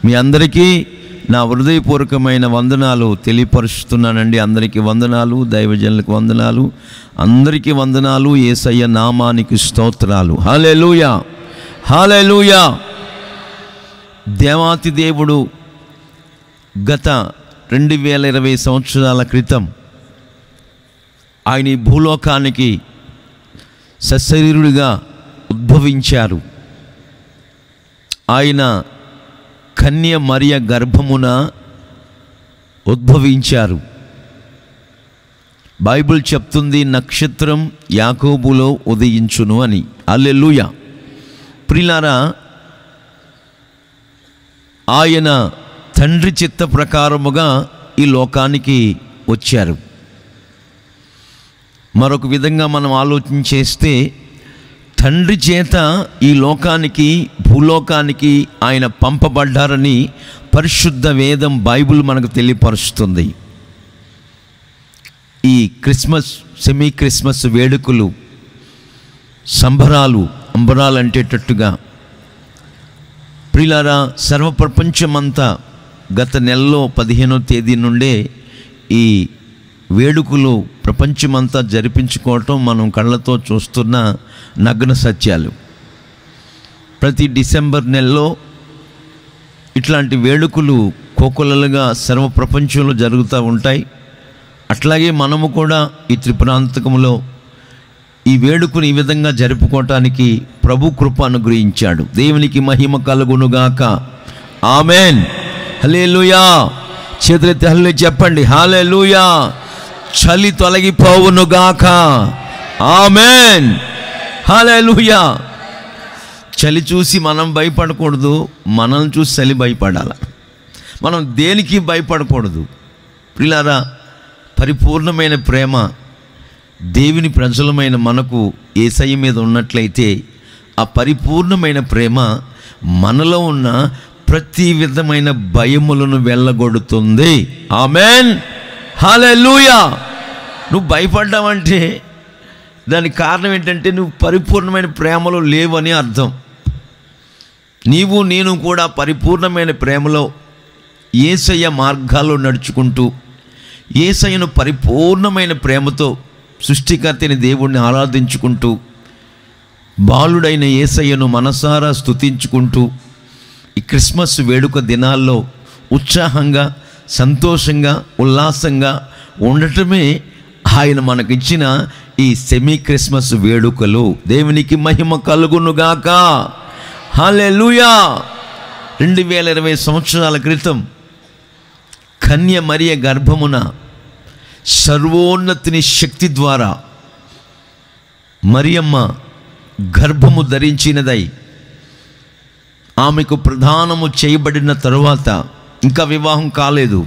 మీ అందరికీ నా హృదయపూర్వకమైన వందనాలు తెలియపరుస్తున్నానండి. అందరికీ వందనాలు, దైవజనులకు వందనాలు, అందరికీ వందనాలు. యేసయ్య నామానికి స్తోత్రాలు. హల్లెలూయా, హల్లెలూయా. దేవాతి దేవుడు గత 2020 సంవత్సరాల క్రితం ఆయన ఈ భూలోకానికి సశరీరుడిగా ఉద్భవించారు. ఆయన కన్య మరియ గర్భమున ఉద్భవించారు. బైబిల్ చెప్తుంది నక్షత్రం యాకోబులో ఉదయించును అని. హల్లెలూయా. ప్రియులారా, ఆయన తండ్రి చిత్త ప్రకారముగా ఈ లోకానికి వచ్చారు. మరొక విధంగా మనం ఆలోచన చేస్తే తండ్రి చేత ఈ లోకానికి, భూలోకానికి ఆయన పంపబడ్డారని పరిశుద్ధ వేదం బైబిల్ మనకు తెలియపరుస్తుంది. ఈ క్రిస్మస్, సెమీ క్రిస్మస్ వేడుకలు, సంబరాలు, అంబరాలంటేటట్టుగా ప్రియులారా, సర్వప్రపంచమంతా గత నెలలో 15వ తేదీ నుండే ఈ వేడుకలు ప్రపంచమంతా జరిపించుకోవటం మనం కళ్ళతో చూస్తున్న నగ్న సత్యాలు. ప్రతి డిసెంబర్ నెలలో ఇట్లాంటి వేడుకలు కోకొల్లలుగా సర్వ ప్రపంచంలో జరుగుతూ ఉంటాయి. అట్లాగే మనము కూడా ఈ త్రిపురాంతకంలో ఈ వేడుకను ఈ విధంగా జరుపుకోవటానికి ప్రభు కృప అనుగ్రహించాడు. దేవునికి మహిమ కలుగునుగాక. ఆమెన్. హల్లెలూయా. చేతులెత్తి హల్లెలూయా చెప్పండి. హల్లెలూయా. చలి తొలగిపోవునుగాక. ఆమెన్. హల్లెలూయా. చలి చూసి మనం భయపడకూడదు, మనల్ని చూసి చలి భయపడాలి. మనం దేనికి భయపడకూడదు. ప్రియులారా, పరిపూర్ణమైన ప్రేమ దేవుని ప్రజలమైన మనకు యేసయ్య మీద ఉన్నట్లయితే ఆ పరిపూర్ణమైన ప్రేమ మనలో ఉన్న ప్రతి విధమైన భయములను వెళ్ళగొడుతుంది. ఆమెన్. హల్లెలూయా. నువ్వు భయపడ్డావంటే దానికి కారణం ఏంటంటే నువ్వు పరిపూర్ణమైన ప్రేమలో లేవని అర్థం. నీవు నేను కూడా పరిపూర్ణమైన ప్రేమలో యేసయ్య మార్గాల్లో నడుచుకుంటూ యేసయ్యను పరిపూర్ణమైన ప్రేమతో సృష్టికర్తని దేవుణ్ణి ఆరాధించుకుంటూ బాలుడైన యేసయ్యను మనసారా స్తుతించుకుంటూ ఈ క్రిస్మస్ వేడుక దినాల్లో ఉత్సాహంగా, సంతోషంగా, ఉల్లాసంగా ఉండటమే ఆయన మనకిచ్చిన ఈ సెమీ క్రిస్మస్ వేడుకలు. దేవునికి మహిమ కలుగునుగాక. హల్లెలూయా. 2020 సంవత్సరాల క్రితం కన్య మరియ గర్భమున సర్వోన్నతుని శక్తి ద్వారా మరియమ్మ గర్భము ధరించినదై ఆమెకు ప్రదానము చేయబడిన తరువాత, ఇంకా వివాహం కాలేదు,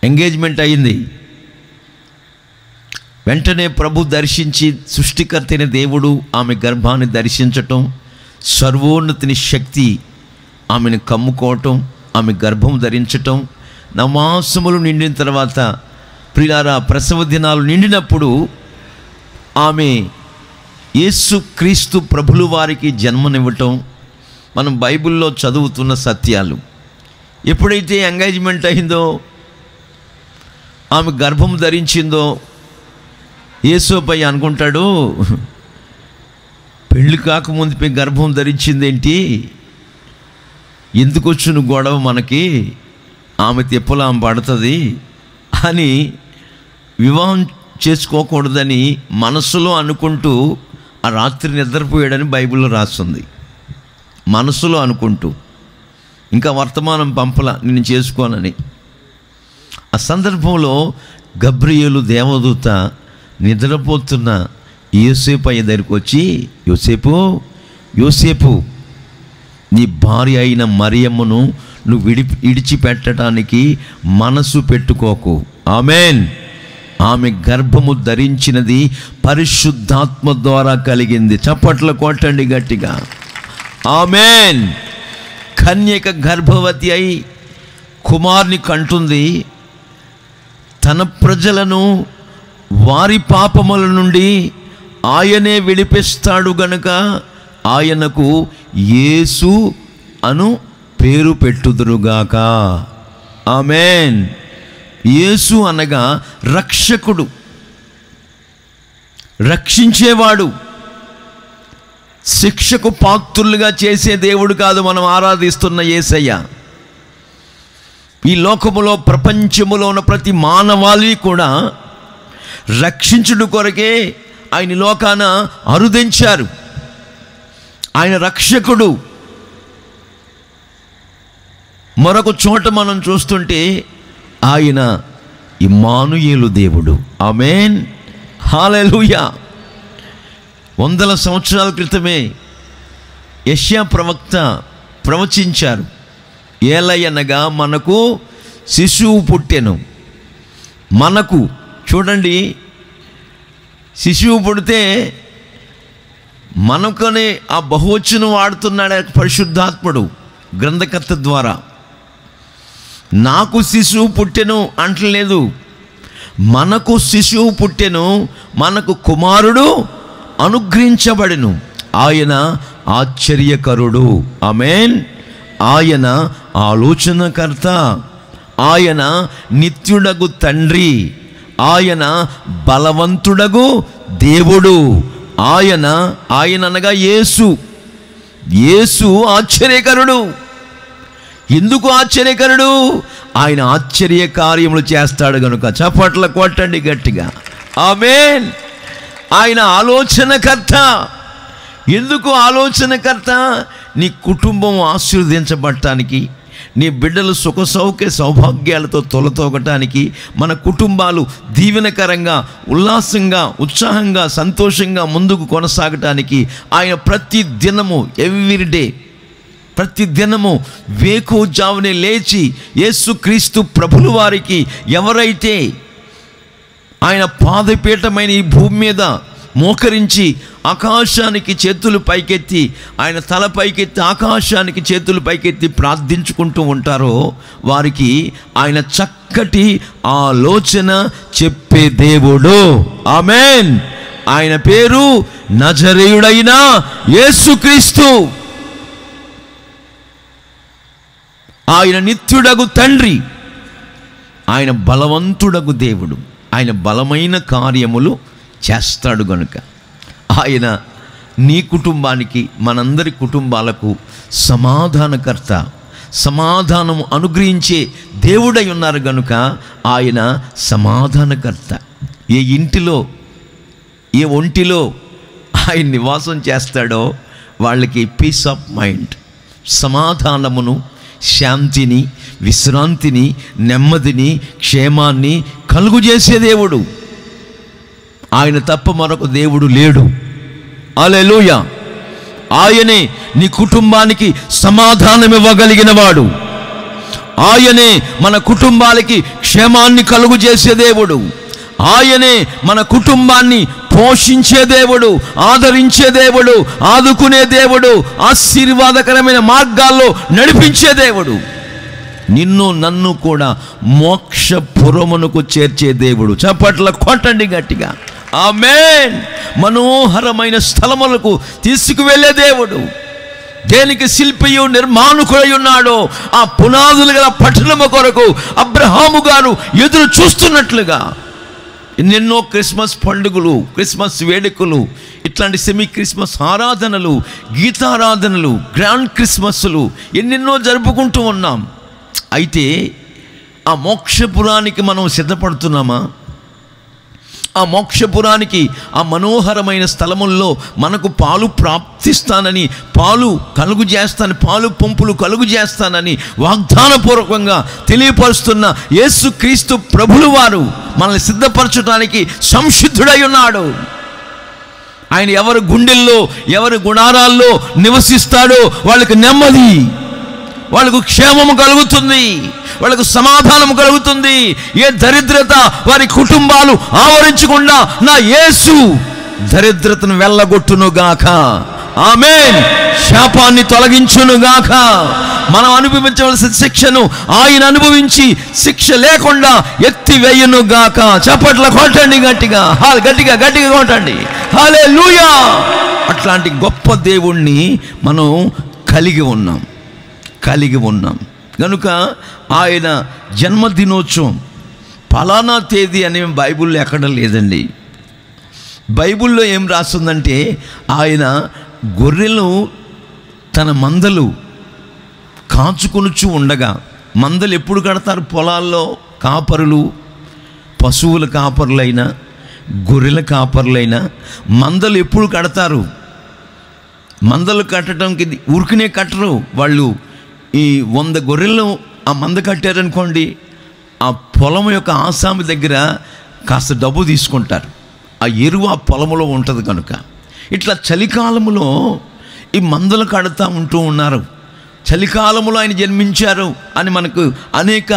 ఎంగేజ్మెంట్ అయింది. వెంటనే ప్రభు దర్శించి సృష్టికర్తైన దేవుడు ఆమె గర్భాన్ని దర్శించటం, సర్వోన్నతిని శక్తి ఆమెను కమ్ముకోవటం, ఆమె గర్భం ధరించటం, నవమాసములు నిండిన తర్వాత ప్రియులారా ప్రసవ దినాలు నిండినప్పుడు ఆమె యేసు క్రీస్తు ప్రభులు వారికి జన్మనివ్వటం మనం బైబిల్లో చదువుతున్న సత్యాలు. ఎప్పుడైతే ఎంగేజ్మెంట్ అయిందో, ఆమె గర్భం ధరించిందో, యేసుపై అనుకుంటాడు, పెళ్ళి కాకముందుపై గర్భం ధరించిందేంటి, ఎందుకు వచ్చిన గొడవ మనకి, ఆమె తిప్పలు ఆమె పడుతుంది అని వివాహం చేసుకోకూడదని మనసులో అనుకుంటూ ఆ రాత్రి నిద్రపోయాడని బైబిల్లో రాస్తుంది. మనసులో అనుకుంటూ, ఇంకా వర్తమానం పంపల నేను చేసుకోనని. ఆ సందర్భంలో గబ్రియేలు దేవదూత నిద్రపోతున్న యోసేపు అయ్య దగ్గరికి వచ్చి, యోసేపు, యోసేపు, నీ భార్య అయిన మరియమ్మను నువ్వు విడిచిపెట్టడానికి మనసు పెట్టుకోకు. ఆమెన్. ఆమె గర్భము ధరించినది పరిశుద్ధాత్మ ద్వారా కలిగింది. చప్పట్లు కొట్టండి గట్టిగా. ఆమెన్. కన్యక గర్భవతి అయి కుమారుని కంటుంది. తన ప్రజలను వారి పాపముల నుండి ఆయనే విడిపిస్తాడు గనుక ఆయనకు యేసు అను పేరు పెట్టుదురుగాక. ఆమేన్. యేసు అనగా రక్షకుడు, రక్షించేవాడు. శిక్షకు పాత్రులుగా చేసే దేవుడు కాదు మనం ఆరాధిస్తున్న యేసయ్య. ఈ లోకములో, ప్రపంచములో ఉన్న ప్రతి మానవాళి కూడా రక్షించుడు కొరకే ఆయన లోకాన అరుదించారు. ఆయన రక్షకుడు. మరొక చోట మనం చూస్తుంటే ఆయన ఇమ్మానుయేలు దేవుడు. ఆమేన్, హల్లెలూయా. వందల సంవత్సరాల క్రితమే యెషయా ప్రవక్త ప్రవచించారు. ఏలయనగా మనకు శిశువు పుట్టెను. మనకు చూడండి, శిశువు పుడితే మనకనే ఆ బహువచనం వాడుతున్నాడు పరిశుద్ధాత్ముడు గ్రంథకర్త ద్వారా. నాకు శిశువు పుట్టెను అంటలేదు, మనకు శిశువు పుట్టెను, మనకు కుమారుడు అనుగ్రహించబడెను. ఆయన ఆశ్చర్యకరుడు. ఆమేన్. ఆయన ఆలోచనకర్త, ఆయన నిత్యుడగు తండ్రి, ఆయన బలవంతుడగు దేవుడు. ఆయన అనగా యేసు. యేసు ఆశ్చర్యకరుడు. ఎందుకు ఆశ్చర్యకరుడు? ఆయన ఆశ్చర్య కార్యములు చేస్తాడు గనుక. చప్పట్ల కొట్టండి గట్టిగా. ఆమేన్. ఆయన ఆలోచనకర్త. ఎందుకు ఆలోచనకర్త? నీ కుటుంబం ఆశీర్వదించబడటానికి, నీ బిడ్డలు సుఖ సౌఖ్య సౌభాగ్యాలతో తొలతోగటానికి, మన కుటుంబాలు దీవెనకరంగా, ఉల్లాసంగా, ఉత్సాహంగా, సంతోషంగా ముందుకు కొనసాగటానికి ఆయన ప్రతి దినము, ఎవ్రీడే, ప్రతి దినము వేకువజామునే లేచి యేసుక్రీస్తు ప్రభుల వారికి ఎవరైతే ఆయన పాదపీఠమైన ఈ భూమి మీద మోకరించి ఆకాశానికి చేతులు పైకెత్తి, ఆయన తల పైకెత్తి ఆకాశానికి చేతులు పైకెత్తి ప్రార్థించుకుంటూ ఉంటారో వారికి ఆయన చక్కటి ఆలోచన చెప్పే దేవుడు. ఆమేన్. ఆయన పేరు నజరేయుడైన యేసుక్రీస్తు. ఆయన నిత్యుడగు తండ్రి, ఆయన బలవంతుడగు దేవుడు. ఆయన బలమైన కార్యములు చేస్తాడు గనుక ఆయన నీ కుటుంబానికి, మనందరి కుటుంబాలకు సమాధానకర్త, సమాధానము అనుగ్రహించే దేవుడై ఉన్నారు గనుక ఆయన సమాధానకర్త. ఏ ఇంటిలో, ఏ ఒంటిలో ఆయన నివాసం చేస్తాడో వాళ్ళకి పీస్ ఆఫ్ మైండ్, సమాధానమును, శాంతిని, విశ్రాంతిని, నెమ్మదిని, క్షేమాన్ని కలుగు చేసే దేవుడు. ఆయన తప్ప మరొక దేవుడు లేడు. హల్లెలూయా. ఆయనే నీ కుటుంబానికి సమాధానం ఇవ్వగలిగిన వాడు. ఆయనే మన కుటుంబాలకి క్షేమాన్ని కలుగు చేసే దేవుడు. ఆయనే మన కుటుంబాన్ని పోషించే దేవుడు, ఆదరించే దేవుడు, ఆదుకునే దేవుడు, ఆశీర్వాదకరమైన మార్గాల్లో నడిపించే దేవుడు. నిన్ను నన్ను కూడా మోక్షపురమునకు చేర్చే దేవుడు. చప్పట్ల కొట్టండి గట్టిగా. ఆమేన్. మనోహరమైన స్థలములకు తీసుకువెళ్ళే దేవుడు. దేనికి శిల్పియు నిర్మాణకుడై ఉన్నాడో ఆ పునాదులు గల పట్టణము కొరకు అబ్రహాము గారు ఎదురు చూస్తున్నట్లుగా ఎన్నెన్నో క్రిస్మస్ పండుగలు, క్రిస్మస్ వేడుకలు, ఇట్లాంటి సెమీ క్రిస్మస్ ఆరాధనలు, గీతారాధనలు, గ్రాండ్ క్రిస్మస్లు ఎన్నెన్నో జరుపుకుంటూ ఉన్నాం. అయితే ఆ మోక్షపురానికి మనం సిద్ధపడుతున్నామా? ఆ మోక్షపురానికి, ఆ మనోహరమైన స్థలముల్లో మనకు పాలు ప్రాప్తిస్తానని, పాలు కలుగు చేస్తానని, పాలు పంపులు కలుగు చేస్తానని వాగ్దానపూర్వకంగా తెలియపరుస్తున్న యేసుక్రీస్తు ప్రభులు వారు మనల్ని సిద్ధపరచడానికి సంసిద్ధుడై ఉన్నాడు. ఆయన ఎవరి గుండెల్లో, ఎవరి గుడారాల్లో నివసిస్తాడో వాళ్ళకి నెమ్మది, వాళ్ళకు క్షేమము కలుగుతుంది, వాళ్ళకు సమాధానం కలుగుతుంది. ఏ దరిద్రత వారి కుటుంబాలు ఆవరించకుండా నా యేసు దరిద్రతను వెళ్ళగొట్టునుగాక. ఆమేన్. శాపాన్ని తొలగించునుగాక. మనం అనుభవించవలసిన శిక్షను ఆయన అనుభవించి శిక్ష లేకుండా ఎత్తివేయునుగాక. చప్పట్ల కొట్టండి గట్టిగా, గట్టిగా గట్టిగా కొట్టండి. హల్లెలూయా. అట్లాంటి గొప్ప దేవుణ్ణి మనం కలిగి ఉన్నాం. కలిగి ఉన్నాం. కనుక ఆయన జన్మదినోత్సవం ఫలానా తేదీ అనే బైబిల్లో ఎక్కడ లేదండి. బైబిల్లో ఏం రాస్తుందంటే ఆయన గొర్రెలు తన మందలు కాచుకొనుచు ఉండగా, మందలు ఎప్పుడు కడతారు? పొలాల్లో కాపరులు, పశువుల కాపరులైనా గొర్రెల కాపరులైనా మందలు ఎప్పుడు కడతారు? మందలు కట్టడానికి ఊరికనే కట్టరు. వాళ్ళు ఈ 100 గొర్రెలను ఆ మంద కట్టారనుకోండి, ఆ పొలం యొక్క ఆసామి దగ్గర కాస్త డబ్బు తీసుకుంటారు. ఆ ఎరువు ఆ పొలంలో ఉంటుంది కనుక. ఇట్లా చలికాలములో ఈ మందలు కడతా ఉంటూ ఉన్నారు. చలికాలంలో ఆయన జన్మించారు అని మనకు అనేక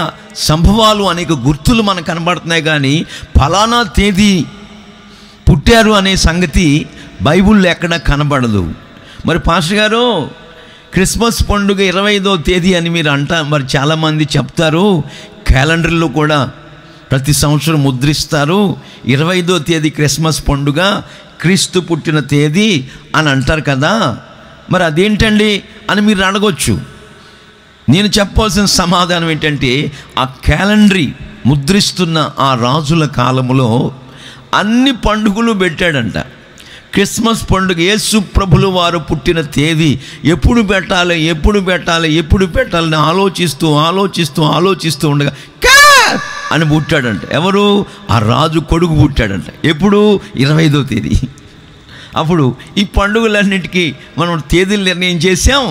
సంభవాలు, అనేక గుర్తులు మనకు కనబడుతున్నాయి. కానీ ఫలానా తేదీ పుట్టారు అనే సంగతి బైబిల్లో ఎక్కడా కనబడదు. మరి పాస్టర్ గారు క్రిస్మస్ పండుగ 25వ తేదీ అని మీరు మరి చాలామంది చెప్తారు. క్యాలెండర్లో కూడా ప్రతి సంవత్సరం ముద్రిస్తారు, 25వ తేదీ క్రిస్మస్ పండుగ, క్రీస్తు పుట్టిన తేదీ అని అంటారు కదా, మరి అదేంటండి అని మీరు అడగొచ్చు. నేను చెప్పాల్సిన సమాధానం ఏంటంటే, ఆ క్యాలెండరీ ముద్రిస్తున్న ఆ రాజుల కాలంలో అన్ని పండుగలు పెట్టాడంట. క్రిస్మస్ పండుగ యేసు ప్రభులు వారు పుట్టిన తేదీ ఎప్పుడు పెట్టాలి అని ఆలోచిస్తూ ఉండగా అని పుట్టాడంట. ఎవరు? ఆ రాజు కొడుకు పుట్టాడంట. ఎప్పుడు? 25వ తేదీ. అప్పుడు ఈ పండుగలన్నిటికీ మనం తేదీలు నిర్ణయం చేసాం.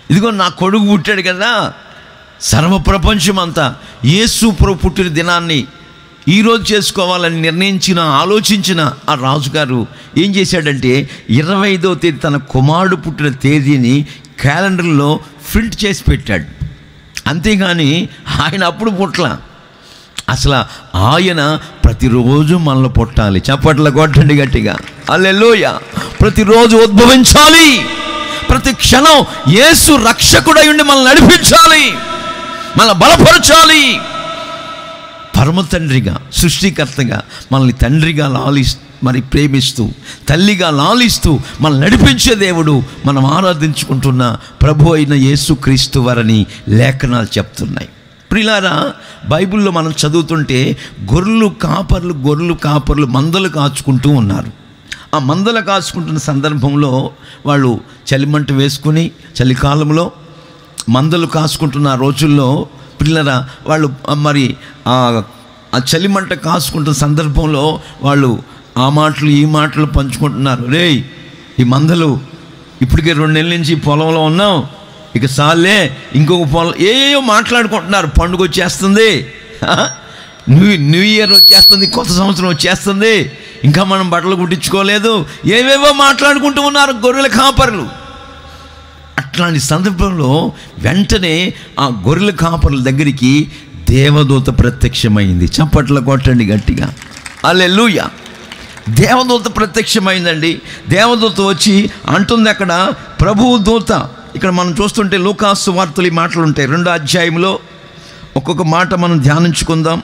ఇదిగో నా కొడుకు పుట్టాడు కదా, సర్వప్రపంచం అంతా యేసు ప్రభు పుట్టిన దినాన్ని ఈరోజు చేసుకోవాలని ఆలోచించిన ఆ రాజుగారు ఏం చేశాడంటే 25వ తేదీ తన కుమారుడు పుట్టిన తేదీని క్యాలెండర్లో ప్రింట్ చేసి పెట్టాడు. అంతేగాని ఆయన అప్పుడు పుట్ల. అసలు ఆయన ప్రతిరోజు మనల్ని పుట్టాలి. చప్పట్ల కొట్టండి గట్టిగా, హల్లెలూయా. ప్రతిరోజు ఉద్భవించాలి. ప్రతి క్షణం యేసు రక్షకుడై ఉండి మనల్ని నడిపించాలి, మనల్ని బలపరచాలి. పరమ తండ్రిగా, సృష్టికర్తగా మనల్ని తండ్రిగా ప్రేమిస్తూ, తల్లిగా లాలిస్తూ మనల్ని నడిపించే దేవుడు మనం ఆరాధించుకుంటున్న ప్రభు అయిన యేసుక్రీస్తు వారని లేఖనాలు చెప్తున్నాయి. ప్రియులారా, బైబిల్లో మనం చదువుతుంటే గొర్రెలు కాపర్లు మందలు కాచుకుంటూ ఉన్నారు. ఆ మందలు కాచుకుంటున్న సందర్భంలో వాళ్ళు చలిమంట వేసుకుని చలికాలంలో మందలు కాచుకుంటున్న రోజుల్లో పిల్లరా వాళ్ళు మరి ఆ చలిమంట కాసుకుంటున్న సందర్భంలో వాళ్ళు ఆ మాటలు ఈ మాటలు పంచుకుంటున్నారు. రేయ్, ఈ మందలు ఇప్పటికే 2 నెలల నుంచి పొలంలో ఉన్నాం, ఇక సాలే, ఇంకొక పొలం ఏయో మాట్లాడుకుంటున్నారు. పండుగ వచ్చేస్తుంది, న్యూ ఇయర్ వచ్చేస్తుంది, కొత్త సంవత్సరం వచ్చేస్తుంది, ఇంకా మనం బట్టలు కుట్టించుకోలేదు, ఏవేవో మాట్లాడుకుంటూ ఉన్నారు గొర్రెల కాపరులు. అట్లాంటి సందర్భంలో వెంటనే ఆ గొర్రెల కాపరుల దగ్గరికి దేవదూత ప్రత్యక్షమైంది. చప్పట్ల కొట్టండి గట్టిగా, హల్లెలూయా. దేవదూత ప్రత్యక్షమైందండి. దేవదూత వచ్చి అంటుంది అక్కడ ప్రభువు దూత. ఇక్కడ మనం చూస్తుంటే లూకాసు వార్తలు ఈ మాటలు ఉంటాయి. 2వ అధ్యాయంలో ఒక్కొక్క మాట మనం ధ్యానించుకుందాం.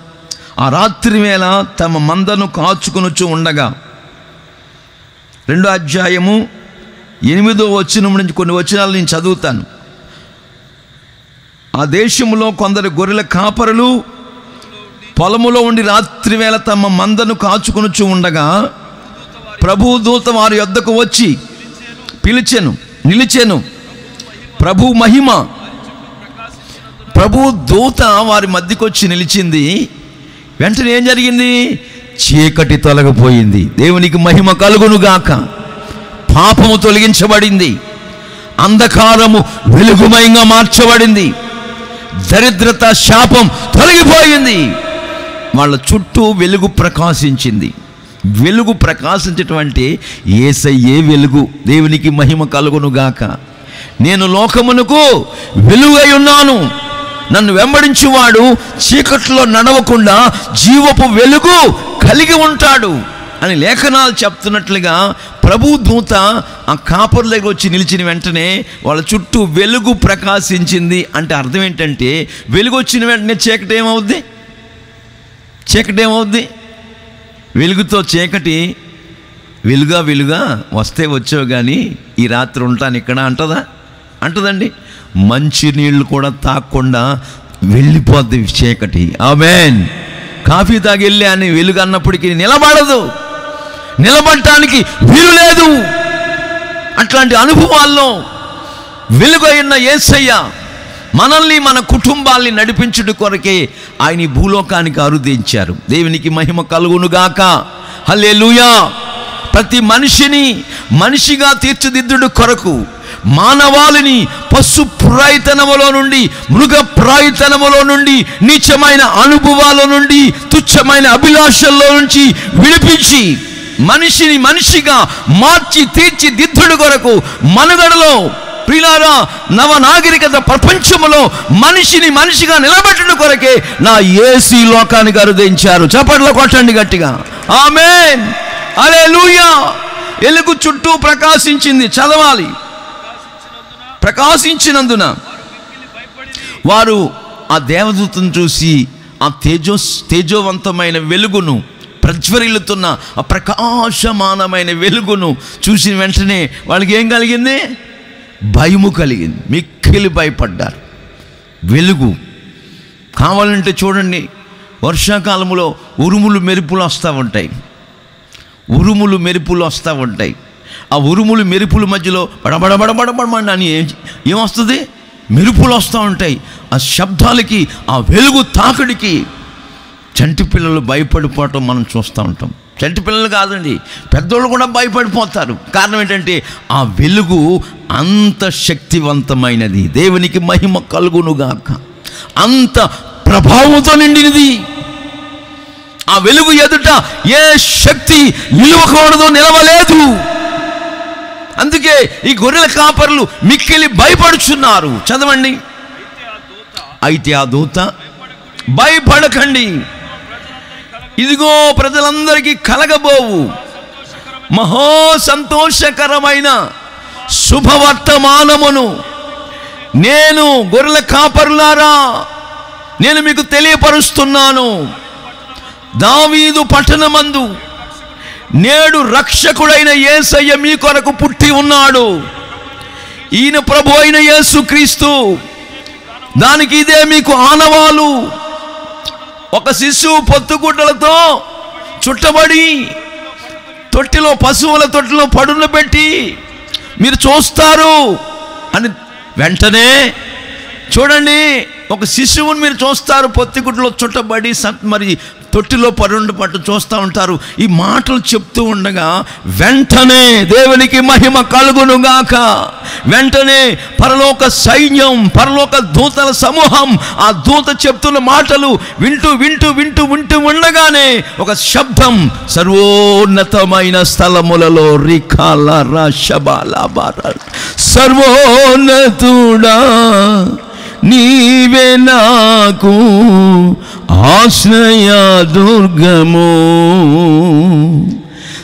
ఆ రాత్రి వేళ తమ మందను కాచుకొనుచు ఉండగా, 2వ అధ్యాయము 8వ వచనం నుంచి కొన్ని వచనాలు నేను చదువుతాను. ఆ దేశంలో కొందరు గొర్రెల కాపరులు పొలములో ఉండి రాత్రి వేళ తమ మందను కాచుకొనుచు ఉండగా, ప్రభువు దూత వారి యొద్దకు వచ్చి నిలిచెను. ప్రభు దూత వారి మధ్యకు వచ్చి నిలిచింది. వెంటనే ఏం జరిగింది? చీకటి తొలగిపోయింది. దేవునికి మహిమ కలుగునుగాక. పాపము తొలగించబడింది, అంధకారము వెలుగుమయంగా మార్చబడింది, దరిద్రత శాపం తొలగిపోయింది. వాళ్ళ చుట్టూ వెలుగు ప్రకాశించింది. వెలుగు ప్రకాశించేటువంటి యేసయ్యే వెలుగు. దేవునికి మహిమ కలుగునుగాక. నేను లోకమునకు వెలుగై ఉన్నాను, నన్ను వెంబడించువాడు చీకట్లో నడవకుండా జీవపు వెలుగు కలిగి ఉంటాడు అని లేఖనాలు చెప్తున్నట్లుగా ప్రభు దూత ఆ కాపరుల దగ్గర వచ్చి నిలిచిన వెంటనే వాళ్ళ చుట్టూ వెలుగు ప్రకాశించింది. అంటే అర్థం ఏంటంటే, వెలుగు వచ్చిన వెంటనే చీకటి ఏమవుద్ది? వెలుగుతో చీకటి వెలుగా వస్తే వచ్చావు కానీ ఈ రాత్రి ఉంటాను ఇక్కడ అంటదా? అంటదండి. మంచి నీళ్లు కూడా తాగకుండా వెళ్ళిపోద్ది చీకటి. ఆమేన్. కాఫీ తాగి వెళ్ళి అని వెలుగు అన్నప్పటికీ నిలబడటానికి వీలు లేదు. అట్లాంటి అనుభవాల్లో వెలుగు అయిన యేసయ్య మనల్ని మన కుటుంబాల్ని నడిపించుట కొరకే ఆయన ఈ భూలోకానికి అరుదించారు. దేవునికి మహిమ కలుగునుగాక. హల్లెలూయా. ప్రతి మనిషిని మనిషిగా తీర్చిదిద్దుడు కొరకు మానవాళిని పశు ప్రాయతనములో నుండి, మృగ ప్రాయతనములో నుండి, నీచమైన అనుభవాల నుండి, తుచ్చమైన అభిలాషల్లో నుంచి విడిపించి మనిషిని మనిషిగా మార్చి తీర్చిదిద్దుడు కొరకు మనుగడలో ప్రియులారా నవనాగరికత ప్రపంచములో మనిషిని మనిషిగా నిలబెట్టడం కొరకే నా యేసు లోకానికి అరుదించారు. చప్పట్లు కొట్టండి గట్టిగా. ఆమేన్. హల్లెలూయా. వెలుగు చుట్టూ ప్రకాశించింది. చదవాలి. ప్రకాశించినందున వారు ఆ దేవదూతను చూసి ఆ తేజోవంతమైన వెలుగును, ప్రజ్వరిల్లుతున్న ఆ ప్రకాశమానమైన వెలుగును చూసిన వెంటనే వాళ్ళకి ఏం కలిగింది? భయము కలిగింది. మిక్కిలి భయపడ్డారు. వెలుగు కావాలంటే చూడండి, వర్షాకాలంలో ఉరుములు మెరుపులు వస్తూ ఉంటాయి. ఆ ఉరుములు మెరుపుల మధ్యలో బడబడబడబడబడ అని ఏమొస్తుంది? మెరుపులు వస్తూ ఉంటాయి. ఆ శబ్దాలకి, ఆ వెలుగు తాకిడికి చంటి పిల్లలు భయపడిపోవటం మనం చూస్తూ ఉంటాం. చంటి పిల్లలు కాదండి, పెద్దోళ్ళు కూడా భయపడిపోతారు. కారణం ఏంటంటే ఆ వెలుగు అంత శక్తివంతమైనది. దేవునికి మహిమ కలుగునుగాక. అంత ప్రభావంతో నిండినది. ఆ వెలుగు ఎదుట ఏ శక్తి నిలవకూడదు, నిలవలేదు. అందుకే ఈ గొర్రెల కాపరులు మిక్కిలి భయపడుచున్నారు. చదవండి. అయితే ఆ దూత భయపడకండి, ఇదిగో ప్రజలందరికీ కలగబోవు మహా సంతోషకరమైన శుభవర్తమానమును నేను గొర్రెల కాపరులారా నేను మీకు తెలియపరుస్తున్నాను. దావీదు పట్టణమందు నేడు రక్షకుడైన యేసయ్య మీ కొరకు పుట్టి ఉన్నాడు. ఈయన ప్రభు అయిన యేసుక్రీస్తు. దానికి ఇదే మీకు ఆనవాలు. ఒక శిశువు పొత్తుగుడ్డలతో చుట్టబడి తొట్టిలో, పశువుల తొట్టిలో పడుండబెట్టి మీరు చూస్తారు అని వెంటనే చూడండి, ఒక శిశువుని మీరు చూస్తారు, పొత్తిగుడ్డలో చుట్టబడి మరి తొట్టిలో పట్టు చూస్తూ ఉంటారు. ఈ మాటలు చెప్తూ ఉండగా వెంటనే దేవునికి మహిమ కలుగునుగాక. వెంటనే పరలోక సైన్యం, పరలోక దూతల సమూహం ఆ దూత చెప్తున్న మాటలు వింటూ ఉండగానే ఒక శబ్దం సర్వోన్నతమైన స్థలములలో రికాల రాషబాలాబార, సర్వోన్నతుడా నీవే నాకు ఆశ్రయ దుర్గము,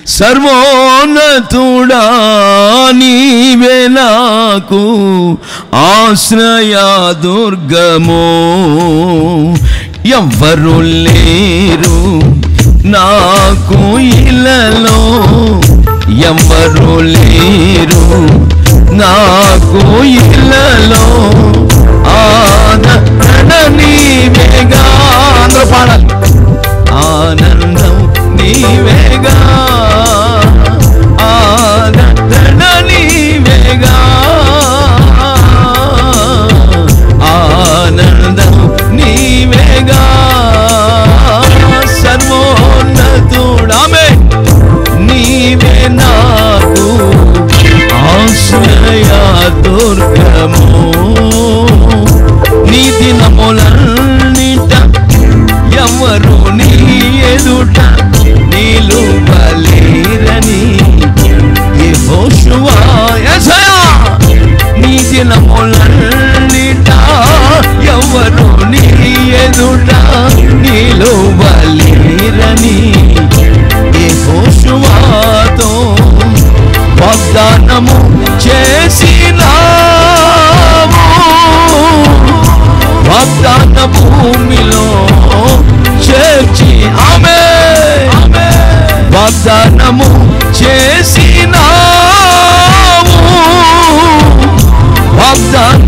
సర్వోన్నతుడా నీవే నాకు ఆశ్రయ దుర్గము. ఎవ్వరు లేరు నాకు ఇలలో, ఎవ్వరు లేరు నాకు ఇలలో, ఆనంద నీవేగా. అందరూ పాడాలి. ఆనందం నీవేగా, ఆనంద నీవేగా, ఆనందం నీవేగా, సర్వోన్నతుడామే నీవే నాకు ఆశ్రయ దుర్గము. నీ దినములన్నిట ఎవరు నీ ఎదుట నిలువలేరని యెహోషువ యేసయ్యా. నీ దినములన్నిట ఎవరు నీ ఎదుట నిలువలేరని యెహోషువతో వాగ్దానము చేసినావు. వాగ్దాన భూమిలో చేర్చి ఆమేన్, వాగ్దానము చేసినావు.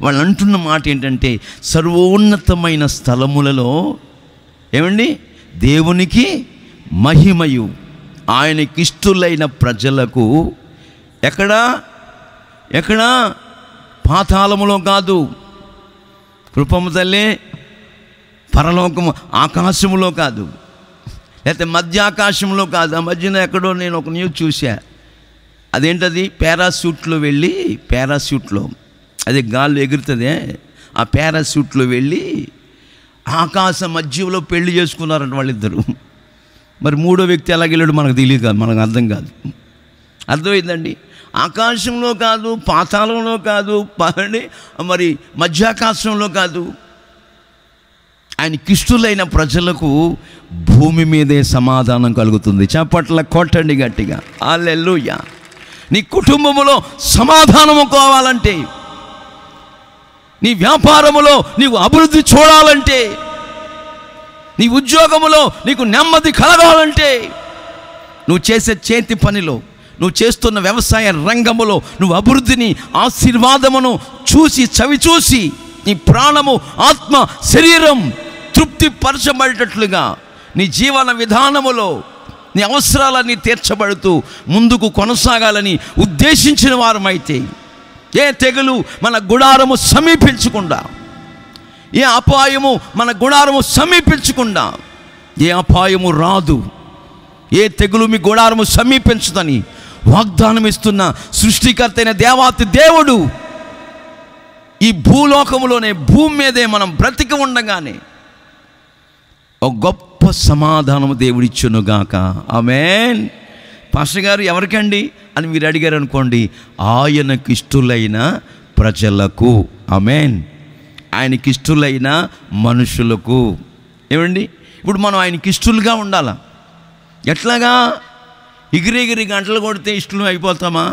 వాళ్ళు అంటున్న మాట ఏంటంటే, సర్వోన్నతమైన స్థలములలో ఏమండి దేవునికి మహిమయు ఆయనకిష్టులైన ప్రజలకు ఎక్కడ పాతాళములో కాదు, కృపము తల్లి, పరలోకము ఆకాశములో కాదు, లేకపోతే మధ్య ఆకాశంలో కాదు. ఆ మధ్యన ఎక్కడో నేను ఒక న్యూస్ చూసా. అదేంటది, పారాషూట్లో అదే గాల్లో ఎగురుతుంది, ఆ పారాషూట్లో వెళ్ళి ఆకాశ మధ్యలో పెళ్లి చేసుకున్నారంట వాళ్ళిద్దరు. మరి మూడో వ్యక్తి ఎలాగ వెళ్ళాడు మనకు తెలియదు, మనకు అర్థం కాదు. అర్థమైందండి? ఆకాశంలో కాదు, పాతాళంలో కాదు, మరి మధ్యాకాశంలో కాదు. ఆయనకిష్టులైన ప్రజలకు భూమి మీదే సమాధానం కలుగుతుంది. చప్పట్ల కొట్టండి గట్టిగా, హల్లెలూయా. నీ కుటుంబములో సమాధానము కావాలంటే, నీ వ్యాపారములో నీవు అభివృద్ధి చూడాలంటే, నీ ఉద్యోగములో నీకు నెమ్మది కలగాలంటే, నువ్వు చేసే చేతి పనిలో, నువ్వు చేస్తున్న వ్యవసాయ రంగములో నువ్వు అభివృద్ధిని, ఆశీర్వాదమును చూసి చవి చూసి నీ ప్రాణము, ఆత్మ, శరీరం తృప్తి పరచబడేటట్లుగా నీ జీవన విధానములో నీ అవసరాలన్నీ తీర్చబడుతూ ముందుకు కొనసాగాలని ఉద్దేశించిన వారమైతే, ఏ తెగులు మన గుడారము సమీపించకుండా, ఏ అపాయము మన గుడారము సమీపించకుండా, ఏ అపాయము రాదు, ఏ తెగులు మీ గుడారము సమీపించదని వాగ్దానం ఇస్తున్న సృష్టికర్త అయిన దేవాతి దేవుడు ఈ భూలోకములోనే, భూమి మీదే మనం బ్రతికి ఉండగానే ఒక గొప్ప సమాధానము దేవుడిచ్చునుగాక. ఆమేన్. పాస్టర్ గారు ఎవరికండి అని మీరు అడిగారు అనుకోండి, ఆయనకిష్టులైన ప్రజలకు. ఆమేన్. ఆయనకిష్టులైన మనుషులకు. ఏమండి, ఇప్పుడు మనం ఆయనకిష్టులుగా ఉండాలా? ఎట్లాగా? ఎగిరెగిరి గంటలు కొడితే ఇష్టం అయిపోతామా?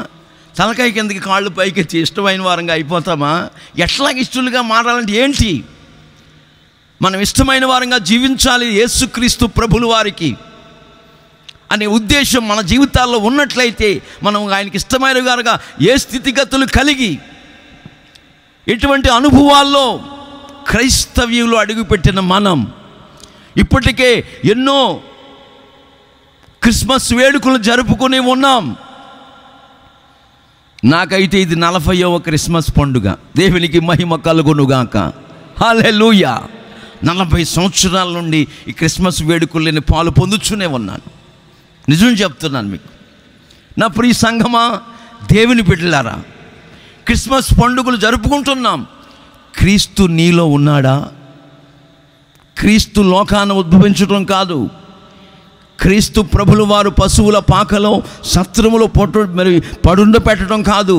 తలకాయ కిందకి కాళ్ళు పైకెత్తి ఇష్టమైన వారంగా అయిపోతామా? ఎట్లాగ ఇష్టలుగా మారాలంటే ఏంటి? మనం ఇష్టమైన వారంగా జీవించాలి యేసుక్రీస్తు ప్రభుల వారికి అనే ఉద్దేశం మన జీవితాల్లో ఉన్నట్లయితే, మనం ఆయనకి ఇష్టమైన వారుగా ఏ స్థితిగతులు కలిగి ఎటువంటి అనుభవాల్లో క్రైస్తవ్యులు అడుగుపెట్టిన మనం ఇప్పటికే ఎన్నో క్రిస్మస్ వేడుకలు జరుపుకుని ఉన్నాం. నాకైతే ఇది 40వ క్రిస్మస్ పండుగ. దేవునికి మహిమ కలుగునుగాక. హల్లెలూయా. 40 సంవత్సరాల నుండి ఈ క్రిస్మస్ వేడుకల్ని పాలు పొందుతూనే ఉన్నాను. నిజం చెప్తున్నాను మీకు. నా ప్రియ సంఘమా, దేవుని బిడ్డలారా, క్రిస్మస్ పండుగలు జరుపుకుంటున్నాం. క్రీస్తు నీలో ఉన్నాడా? క్రీస్తు లోకాన్ని ఉద్భవించడం కాదు. క్రీస్తు ప్రభులు వారు పశువుల పాకలో సత్రములో పడుండ పెట్టడం కాదు.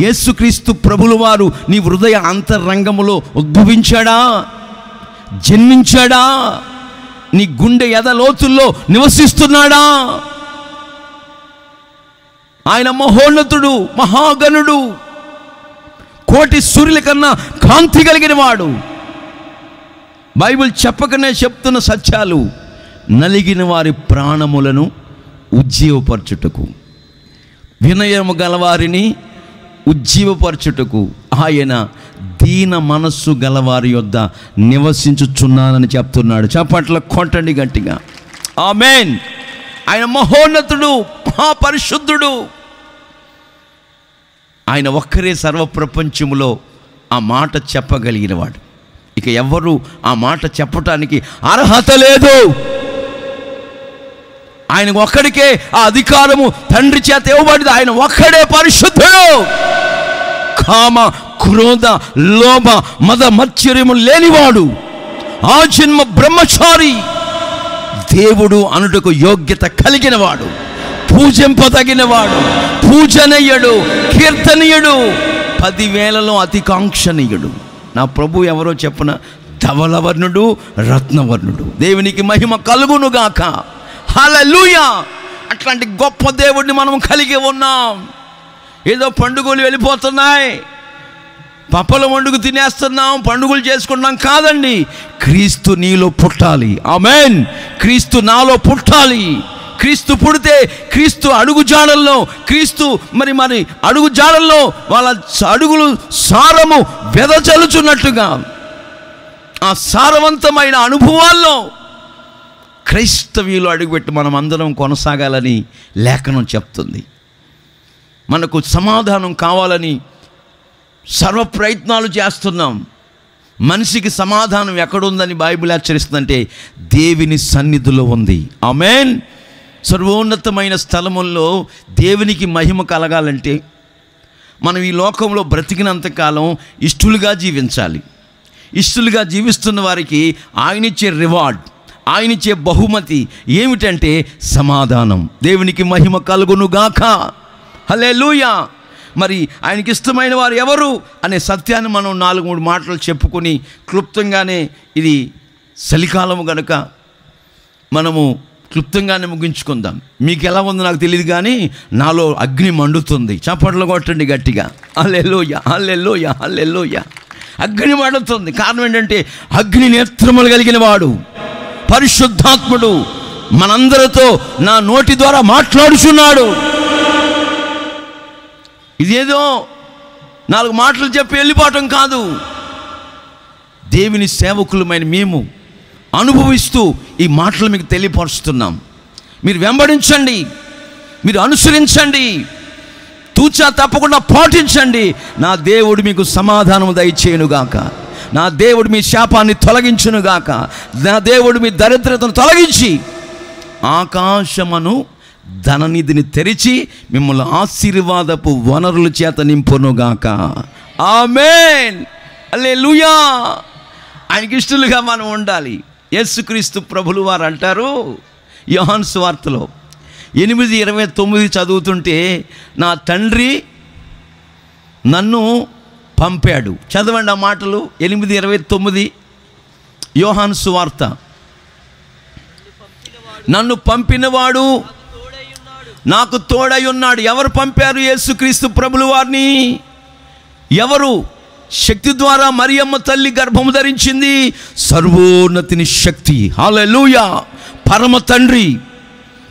యేసుక్రీస్తు ప్రభులు వారు నీ హృదయ అంతరంగములో ఉద్భవించాడా, జన్మించాడా, నీ గుండె ఎదలోతుల్లో నివసిస్తున్నాడా? ఆయన మహోన్నతుడు, మహాగణుడు, కోటి సూర్యుల కన్నా కాంతి కలిగిన వాడు. బైబిల్ చెప్పకనే చెప్తున్న సత్యాలు. నలిగిన వారి ప్రాణములను ఉజ్జీవపరచుటకు, వినయము గలవారిని ఉజ్జీవపరచుటకు ఆయన దీన మనస్సు గలవారి యొద్ద నివసించుచున్నానని చెప్తున్నాడు. చప్పట్ల కొట్టండి గట్టిగా. ఆమేన్. ఆయన మహోన్నతుడు, మహాపరిశుద్ధుడు. ఆయన ఒక్కరే సర్వప్రపంచములో ఆ మాట చెప్పగలిగినవాడు. ఇక ఎవ్వరూ ఆ మాట చెప్పటానికి అర్హత లేదు. ఆయన ఒక్కడికే ఆ అధికారము తండ్రి చేత ఇవ్వబడింది. ఆయన ఒక్కడే పరిశుద్ధుడు. కామ, క్రోధ, లోభ, మద మత్సర్యము లేనివాడు, ఆ జన్మ బ్రహ్మచారి, దేవుడు అనుటకు యోగ్యత కలిగినవాడు, పూజింపదగినవాడు, పూజనీయుడు, కీర్తనీయుడు, 10,000లో అతికాంక్షణీయుడు. నా ప్రభు ఎవరో చెప్పన, ధవలవర్ణుడు, రత్నవర్ణుడు. దేవునికి మహిమ కలుగునుగాక. హల్లెలూయా. అట్లాంటి గొప్ప దేవుడిని మనం కలిగి ఉన్నాం. ఏదో పండుగలు వెళ్ళిపోతున్నాయి, పప్పల వండుకు తినేస్తున్నాం, పండుగలు చేసుకున్నాం కాదండి. క్రీస్తు నీలో పుట్టాలి. ఆమేన్. క్రీస్తు నాలో పుట్టాలి. క్రీస్తు పుడితే క్రీస్తు అడుగుజాడల్లో మరి అడుగుజాడల్లో వాళ్ళ అడుగులు సారము వెదజల్లుచున్నట్టుగా ఆ సారవంతమైన అనుభవాల్లో క్రైస్తవ్యులు అడుగుపెట్టి మనం అందరం కొనసాగాలని లేఖనం చెప్తుంది. మనకు సమాధానం కావాలని సర్వ ప్రయత్నాలు చేస్తున్నాం. మనిషికి సమాధానం ఎక్కడుందని బైబిల్ హెచ్చరిస్తుందంటే దేవుని సన్నిధిలో ఉంది. ఆమేన్. సర్వోన్నతమైన స్థలముల్లో దేవునికి మహిమ కలగాలంటే మనం ఈ లోకంలో బ్రతికినంతకాలం ఇష్టలుగా జీవించాలి. ఇష్టలుగా జీవిస్తున్న వారికి ఆయనిచ్చే రివార్డ్, ఆయనిచ్చే బహుమతి ఏమిటంటే సమాధానం. దేవునికి మహిమ కలుగునుగాక. హల్లెలూయా. మరి ఆయనకి ఇష్టమైన వారు ఎవరు అనే సత్యాన్ని మనం 4-3 మాటలు చెప్పుకొని క్లుప్తంగానే, ఇది చలికాలము కనుక మనము క్లుప్తంగానే ముగించుకుందాం. మీకు ఎలా ఉందో నాకు తెలియదు, కానీ నాలో అగ్ని మండుతుంది. చప్పట్లు కొట్టండి గట్టిగా. హల్లెలూయా, హల్లెలూయా, హల్లెలూయా. అగ్ని మండుతుంది. కారణం ఏంటంటే అగ్ని నేత్రములు కలిగిన వాడు పరిశుద్ధాత్ముడు మనందరితో నా నోటి ద్వారా మాట్లాడుచున్నాడు. ఇదేదో 4 మాటలు చెప్పి వెళ్ళిపోవటం కాదు. దేవుని సేవకులమైన మేము అనుభవిస్తూ ఈ మాటలు మీకు తెలియపరుస్తున్నాం. మీరు వెంబడించండి, మీరు అనుసరించండి, తూచా తప్పకుండా పాటించండి. నా దేవుడు మీకు సమాధానం దయచేయునుగాక. నా దేవుడు మీ శాపాన్ని తొలగించునుగాక. నా దేవుడు మీ దరిద్రతను తొలగించి ఆకాశమును ధననిధిని తెరిచి మిమ్మల్ని ఆశీర్వాదపు వనరుల చేత నింపునుగాక. ఆమేన్. హల్లెలూయా. ఆయనకి ఇష్టలుగా మనం ఉండాలి. యేసుక్రీస్తు ప్రభులు వారు అంటారు యోహాను సువార్తలో 8:29 చదువుతుంటే, నా తండ్రి నన్ను పంపాడు. చదవండి ఆ మాటలు. 8:29 యోహాను సువార్త. నన్ను పంపినవాడు నాకు తోడై ఉన్నాడు. ఎవరు పంపారు యేసుక్రీస్తు ప్రభులు వారిని? ఎవరు? శక్తి ద్వారా మరియమ్మ తల్లి గర్భము ధరించింది. సర్వోన్నతిని శక్తి, హల్లెలూయా, పరమ తండ్రి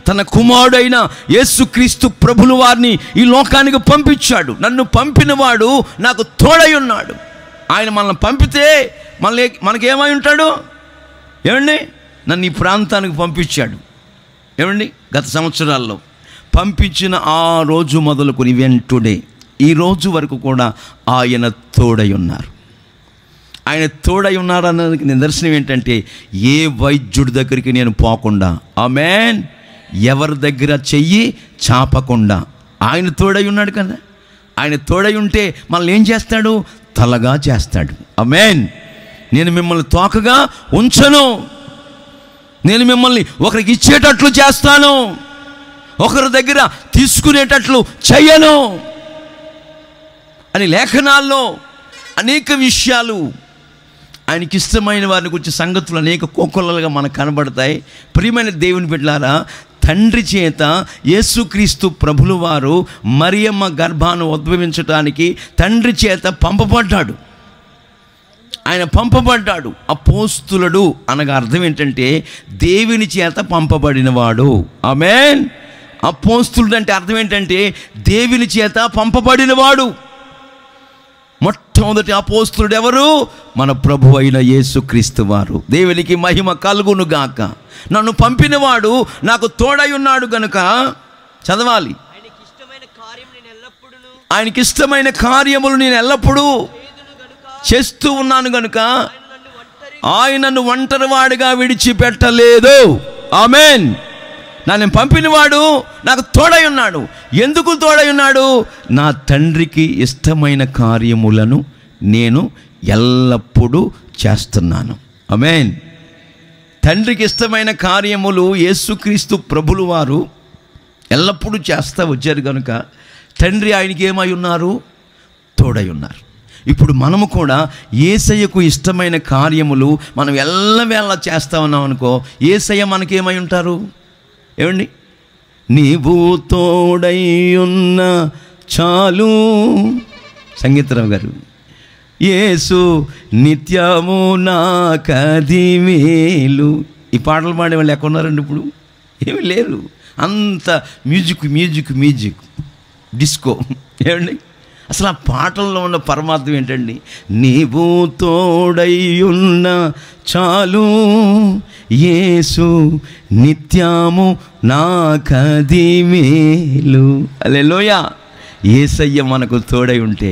తన కుమారుడైన యేసుక్రీస్తు ప్రభులు వారిని ఈ లోకానికి పంపించాడు. నన్ను పంపినవాడు నాకు తోడై ఉన్నాడు. ఆయన మనల్ని పంపితే మనకేమై ఉంటాడు? ఏమండి, నన్ను ఈ ప్రాంతానికి పంపించాడు. ఏమండి, గత సంవత్సరాల్లో పంపించిన ఆ రోజు మొదలుకొని టుడే ఈ రోజు వరకు కూడా ఆయన తోడై ఉన్నారు. ఆయన తోడై ఉన్నారు అన్నదానికి నిదర్శనం ఏంటంటే, ఏ వైద్యుడి దగ్గరికి నేను పోకుండా, ఆమేన్, ఎవరి దగ్గర చెయ్యి చాపకుండా ఆయన తోడై ఉన్నాడు కదా. ఆయన తోడై ఉంటే మనల్ని ఏం చేస్తాడు? తలగా చేస్తాడు. ఆమేన్. నేను మిమ్మల్ని తోకగా ఉంచను, నేను మిమ్మల్ని ఒకరికి ఇచ్చేటట్లు చేస్తాను, ఒకరి దగ్గర తీసుకునేటట్లు చెయ్యను అని లేఖనాల్లో అనేక విషయాలు, ఆయనకి ఇష్టమైన వారిని గురించి సంగతులు అనేక కోకొల్లలుగా మనకు కనబడతాయి. ప్రియమైన దేవుని బిడ్డలారా, తండ్రి చేత యేసుక్రీస్తు ప్రభులు వారు మరియమ్మ గర్భాన్ని ఉద్భవించడానికి తండ్రి చేత పంపబడ్డాడు. ఆయన పంపబడ్డాడు. అపోస్తులుడు అనగా అర్థం ఏంటంటే దేవుని చేత పంపబడినవాడు. ఆమేన్. అపోస్తులుడు అంటే అర్థం ఏంటంటే దేవుని చేత పంపబడినవాడు. మొట్టమొదటి అపోస్తులుడు ఎవరు? మన ప్రభు అయిన యేసుక్రీస్తు వారు. దేవునికి మహిమ కలుగునుగాక. నన్ను పంపినవాడు నాకు తోడై ఉన్నాడు గనుక చదవాలి. ఆయనకి ఇష్టమైన కార్యములు నేను ఎల్లప్పుడూ చేస్తూ ఉన్నాను గనుక ఆయనను ఒంటరివాడిగా విడిచిపెట్టలేదు. ఆమేన్. నన్ను పంపినవాడు నాకు తోడై ఉన్నాడు. ఎందుకు తోడై ఉన్నాడు? నా తండ్రికి ఇష్టమైన కార్యములను నేను ఎల్లప్పుడూ చేస్తున్నాను. ఆమేన్. తండ్రికి ఇష్టమైన కార్యములు యేసుక్రీస్తు ప్రభులు వారు ఎల్లప్పుడూ చేస్తూ వచ్చారు కనుక తండ్రి ఆయనకి ఏమై ఉన్నారు? తోడై ఉన్నారు. ఇప్పుడు మనము కూడా యేసయ్యకు ఇష్టమైన కార్యములు మనం ఎల్లవేళ చేస్తా ఉన్నాం అనుకో, యేసయ్య మనకేమై ఉంటారు? ఏమండి, నీవు తోడై ఉన్న చాలు. సంగీతరావు గారు, యేసు నిత్యము నాకది మేలు. ఈ పాటలు పాడే వాళ్ళు ఎక్కడ ఉన్నారండి? ఇప్పుడు ఏమి లేరు. అంత మ్యూజిక్ డిస్కో. ఏమండి అసలు ఆ పాటల్లో ఉన్న పరమార్థం ఏంటండి? నీవు తోడయ్యున్న చాలు యేసు నిత్యము నాకది మేలు. హల్లెలూయా. యేసయ్య మనకు తోడై ఉంటే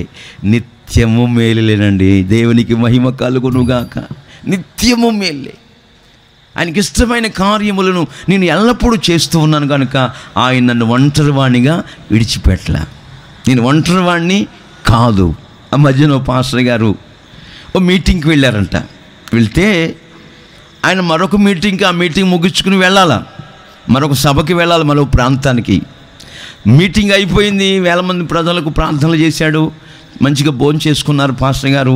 నిత్యము మేలులేనండి. దేవునికి మహిమ కలుగునుగాక. నిత్యము మేలే. ఆయనకి ఇష్టమైన కార్యములను నేను ఎల్లప్పుడూ చేస్తూ ఉన్నాను కనుక ఆయన నన్ను ఒంటరివాణిగా విడిచిపెట్టలే. నేను ఒంటరివాణ్ణి కాదు. ఆ మధ్యన పాస్టర్ గారు ఓ మీటింగ్కి వెళ్ళారంట. వెళ్తే ఆయన మరొక మీటింగ్కి, ఆ మీటింగ్ ముగించుకుని వెళ్ళాలా, మరొక సభకి వెళ్ళాలి, మరొక ప్రాంతానికి. మీటింగ్ అయిపోయింది, వేల మంది ప్రజలకు ప్రార్థనలు చేశాడు, మంచిగా భోజనం చేసుకున్నారు పాస్టర్ గారు.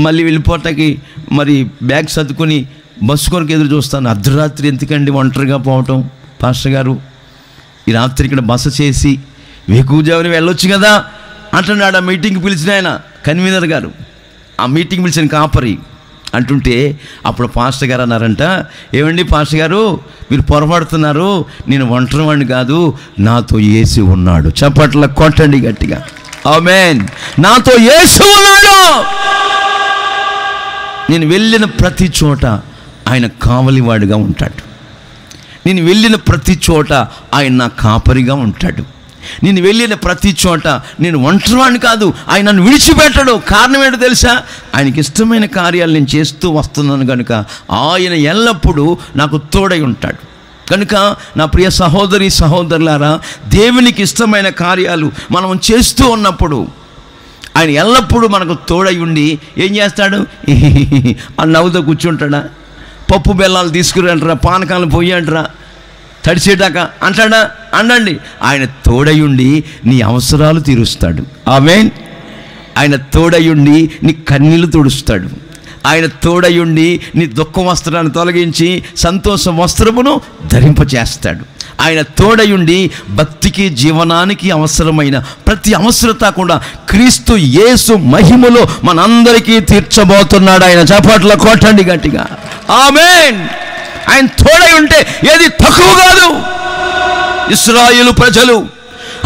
మళ్ళీ వెళ్ళిపోటానికి మరి బ్యాగ్ సర్దుకొని బస్సు కొరకు ఎదురు చూస్తాను. అర్ధరాత్రి ఎందుకండి ఒంటరిగా పోవటం పాస్టర్ గారు? ఈ రాత్రి ఇక్కడ బస చేసి వేకువజామున వెళ్ళొచ్చు కదా అంటున్నాడు. ఆ మీటింగ్కి పిలిచిన ఆయన కన్వీనర్ గారు, ఆ మీటింగ్ పిలిచిన కాపరి అంటుంటే అప్పుడు పాస్టర్ గారు అన్నారంట, ఏమండి పాస్టర్ గారు మీరు పొరపడుతున్నారు, నేను ఒంటరివాడిని కాదు, నాతో యేసు ఉన్నాడు. చప్పట్ల కొట్టండి గట్టిగా. ఆమేన్. నాతో యేసు ఉన్నాడు. నేను వెళ్ళిన ప్రతి చోట ఆయన కావలివాడిగా ఉంటాడు. నేను వెళ్ళిన ప్రతి చోట ఆయన నా కాపరిగా ఉంటాడు. నేను వెళ్ళిన ప్రతి చోట నేను ఒంటరివాడిని కాదు, ఆయన నన్ను విడిచిపెట్టడు. కారణం ఏంటో తెలుసా? ఆయనకి ఇష్టమైన కార్యాలు నేను చేస్తూ వస్తున్నాను కనుక ఆయన ఎల్లప్పుడూ నాకు తోడై ఉంటాడు. కనుక నా ప్రియ సహోదరి సహోదరులారా, దేవునికి ఇష్టమైన కార్యాలు మనం చేస్తూ ఉన్నప్పుడు ఆయన ఎల్లప్పుడూ మనకు తోడై ఉండి ఏం చేస్తాడు? ఆ నవ్వుతో కూర్చుంటాడా? పప్పు బెల్లాలు తీసుకురంటారా, పానకాలు పొయ్యి అంటారా, తడిచేటాక అంటాడా? అనండి. ఆయన తోడయుండి నీ అవసరాలు తీరుస్తాడు. ఆమేన్. ఆయన తోడయుండి నీ కన్నీళ్లు తుడుస్తాడు. ఆయన తోడయుండి నీ దుఃఖ వస్త్రాన్ని తొలగించి సంతోష వస్త్రమును ధరింపచేస్తాడు. ఆయన తోడయుండి భక్తికి జీవనానికి అవసరమైన ప్రతి అవసరత కూడా క్రీస్తు యేసు మహిమలో మనందరికీ తీర్చబోతున్నాడు. ఆయన చప్పట్ల కొట్టండి గట్టిగా. ఆమేన్. ఆయన తోడై ఉంటే ఏది తక్కువ కాదు. ఇశ్రాయేలు ప్రజలు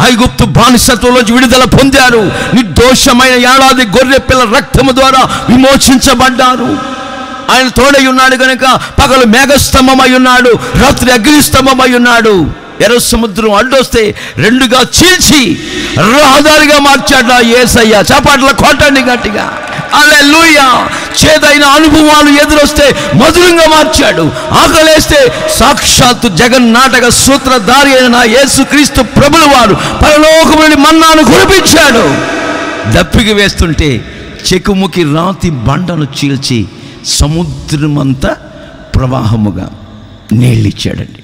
ఐగుప్తు బానిసత్వంలోంచి విడుదల పొందారు. నిర్దోషమైన ఏడాది గొర్రె పిల్ల రక్తము ద్వారా విమోచించబడ్డారు. ఆయన తోడై ఉన్నాడు కనుక పగలు మేఘస్తంభమై ఉన్నాడు, రాత్రి అగ్నిస్తంభమై ఉన్నాడు. ఎర్ర సముద్రం అడ్డొస్తే రెండుగా చీల్చి రహదారిగా మార్చాడు యేసయ్య. చప్పట్ల కొట్టండి గట్టిగా. హల్లెలూయా. చేదైన అనుభవాలు ఎదురొస్తే మధురంగా మార్చాడు. ఆకలేస్తే సాక్షాత్తు జగన్నాటక సూత్రధారి అయిన యేసుక్రీస్తు ప్రభుల వారు పరలోకం నుండి మన్నాను కురిపించాడు. దప్పిక వేస్తుంటే చెకుముకి రాతి బండను చీల్చి సముద్రమంతా ప్రవాహముగా నీళ్ళిచ్చాడండి.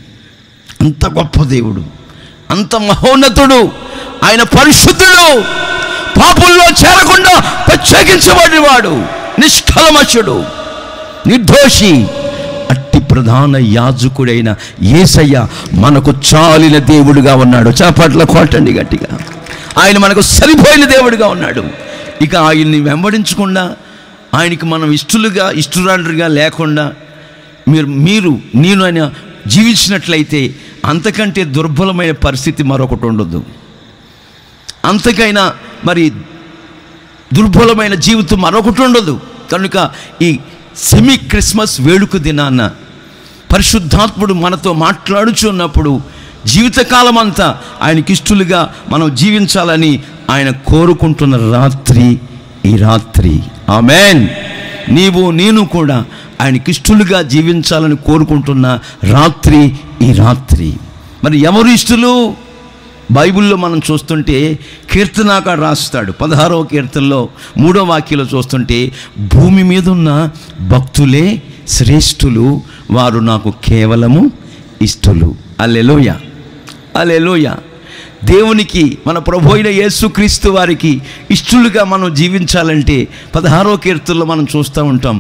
అంత గొప్ప దేవుడు, అంత మహోన్నతుడు, ఆయన పరిశుద్ధుడు, పాపుల్లో చేరకుండా ప్రత్యేకించబడినవాడు, నిష్కల్మషుడు, నిర్దోషి. అట్టి ప్రధాన యాజకుడైన యేసయ్య మనకు చాలిన దేవుడుగా ఉన్నాడు. చప్పట్ల కొట్టండి గట్టిగా. ఆయన మనకు సరిపోయిన దేవుడుగా ఉన్నాడు. ఇక ఆయన్ని వెంబడించకుండా, ఆయనకి మనం ఇష్టురాండ్రుగా లేకుండా నేను ఆయన జీవించినట్లయితే అంతకంటే దుర్బలమైన పరిస్థితి మరొకటి ఉండదు. అంతకైనా మరి దుర్బలమైన జీవితం మరొకటి ఉండదు. కనుక ఈ సెమీ క్రిస్మస్ వేడుక దినాన పరిశుద్ధాత్ముడు మనతో మాట్లాడుచున్నప్పుడు జీవితకాలం అంతా ఆయనకి ఇష్టలుగా మనం జీవించాలని ఆయన కోరుకుంటున్న రాత్రి ఈ రాత్రి. ఆమేన్. నేను కూడా ఆయనకి ఇష్టలుగా జీవించాలని కోరుకుంటున్న రాత్రి ఈ రాత్రి. మరి ఎవరు ఇష్టలు? బైబిల్లో మనం చూస్తుంటే కీర్తనాకారుడు రాస్తాడు 16వ కీర్తనలో 3వ వాక్యంలో చూస్తుంటే, భూమి మీద ఉన్న భక్తులే శ్రేష్ఠులు, వారు నాకు కేవలము ఇష్టలు. హల్లెలూయా. హల్లెలూయా. దేవునికి మన ప్రభు అయిన యేసుక్రీస్తు వారికి ఇష్టలుగా మనం జీవించాలంటే 16వ కీర్తనలో మనం చూస్తూ ఉంటాం,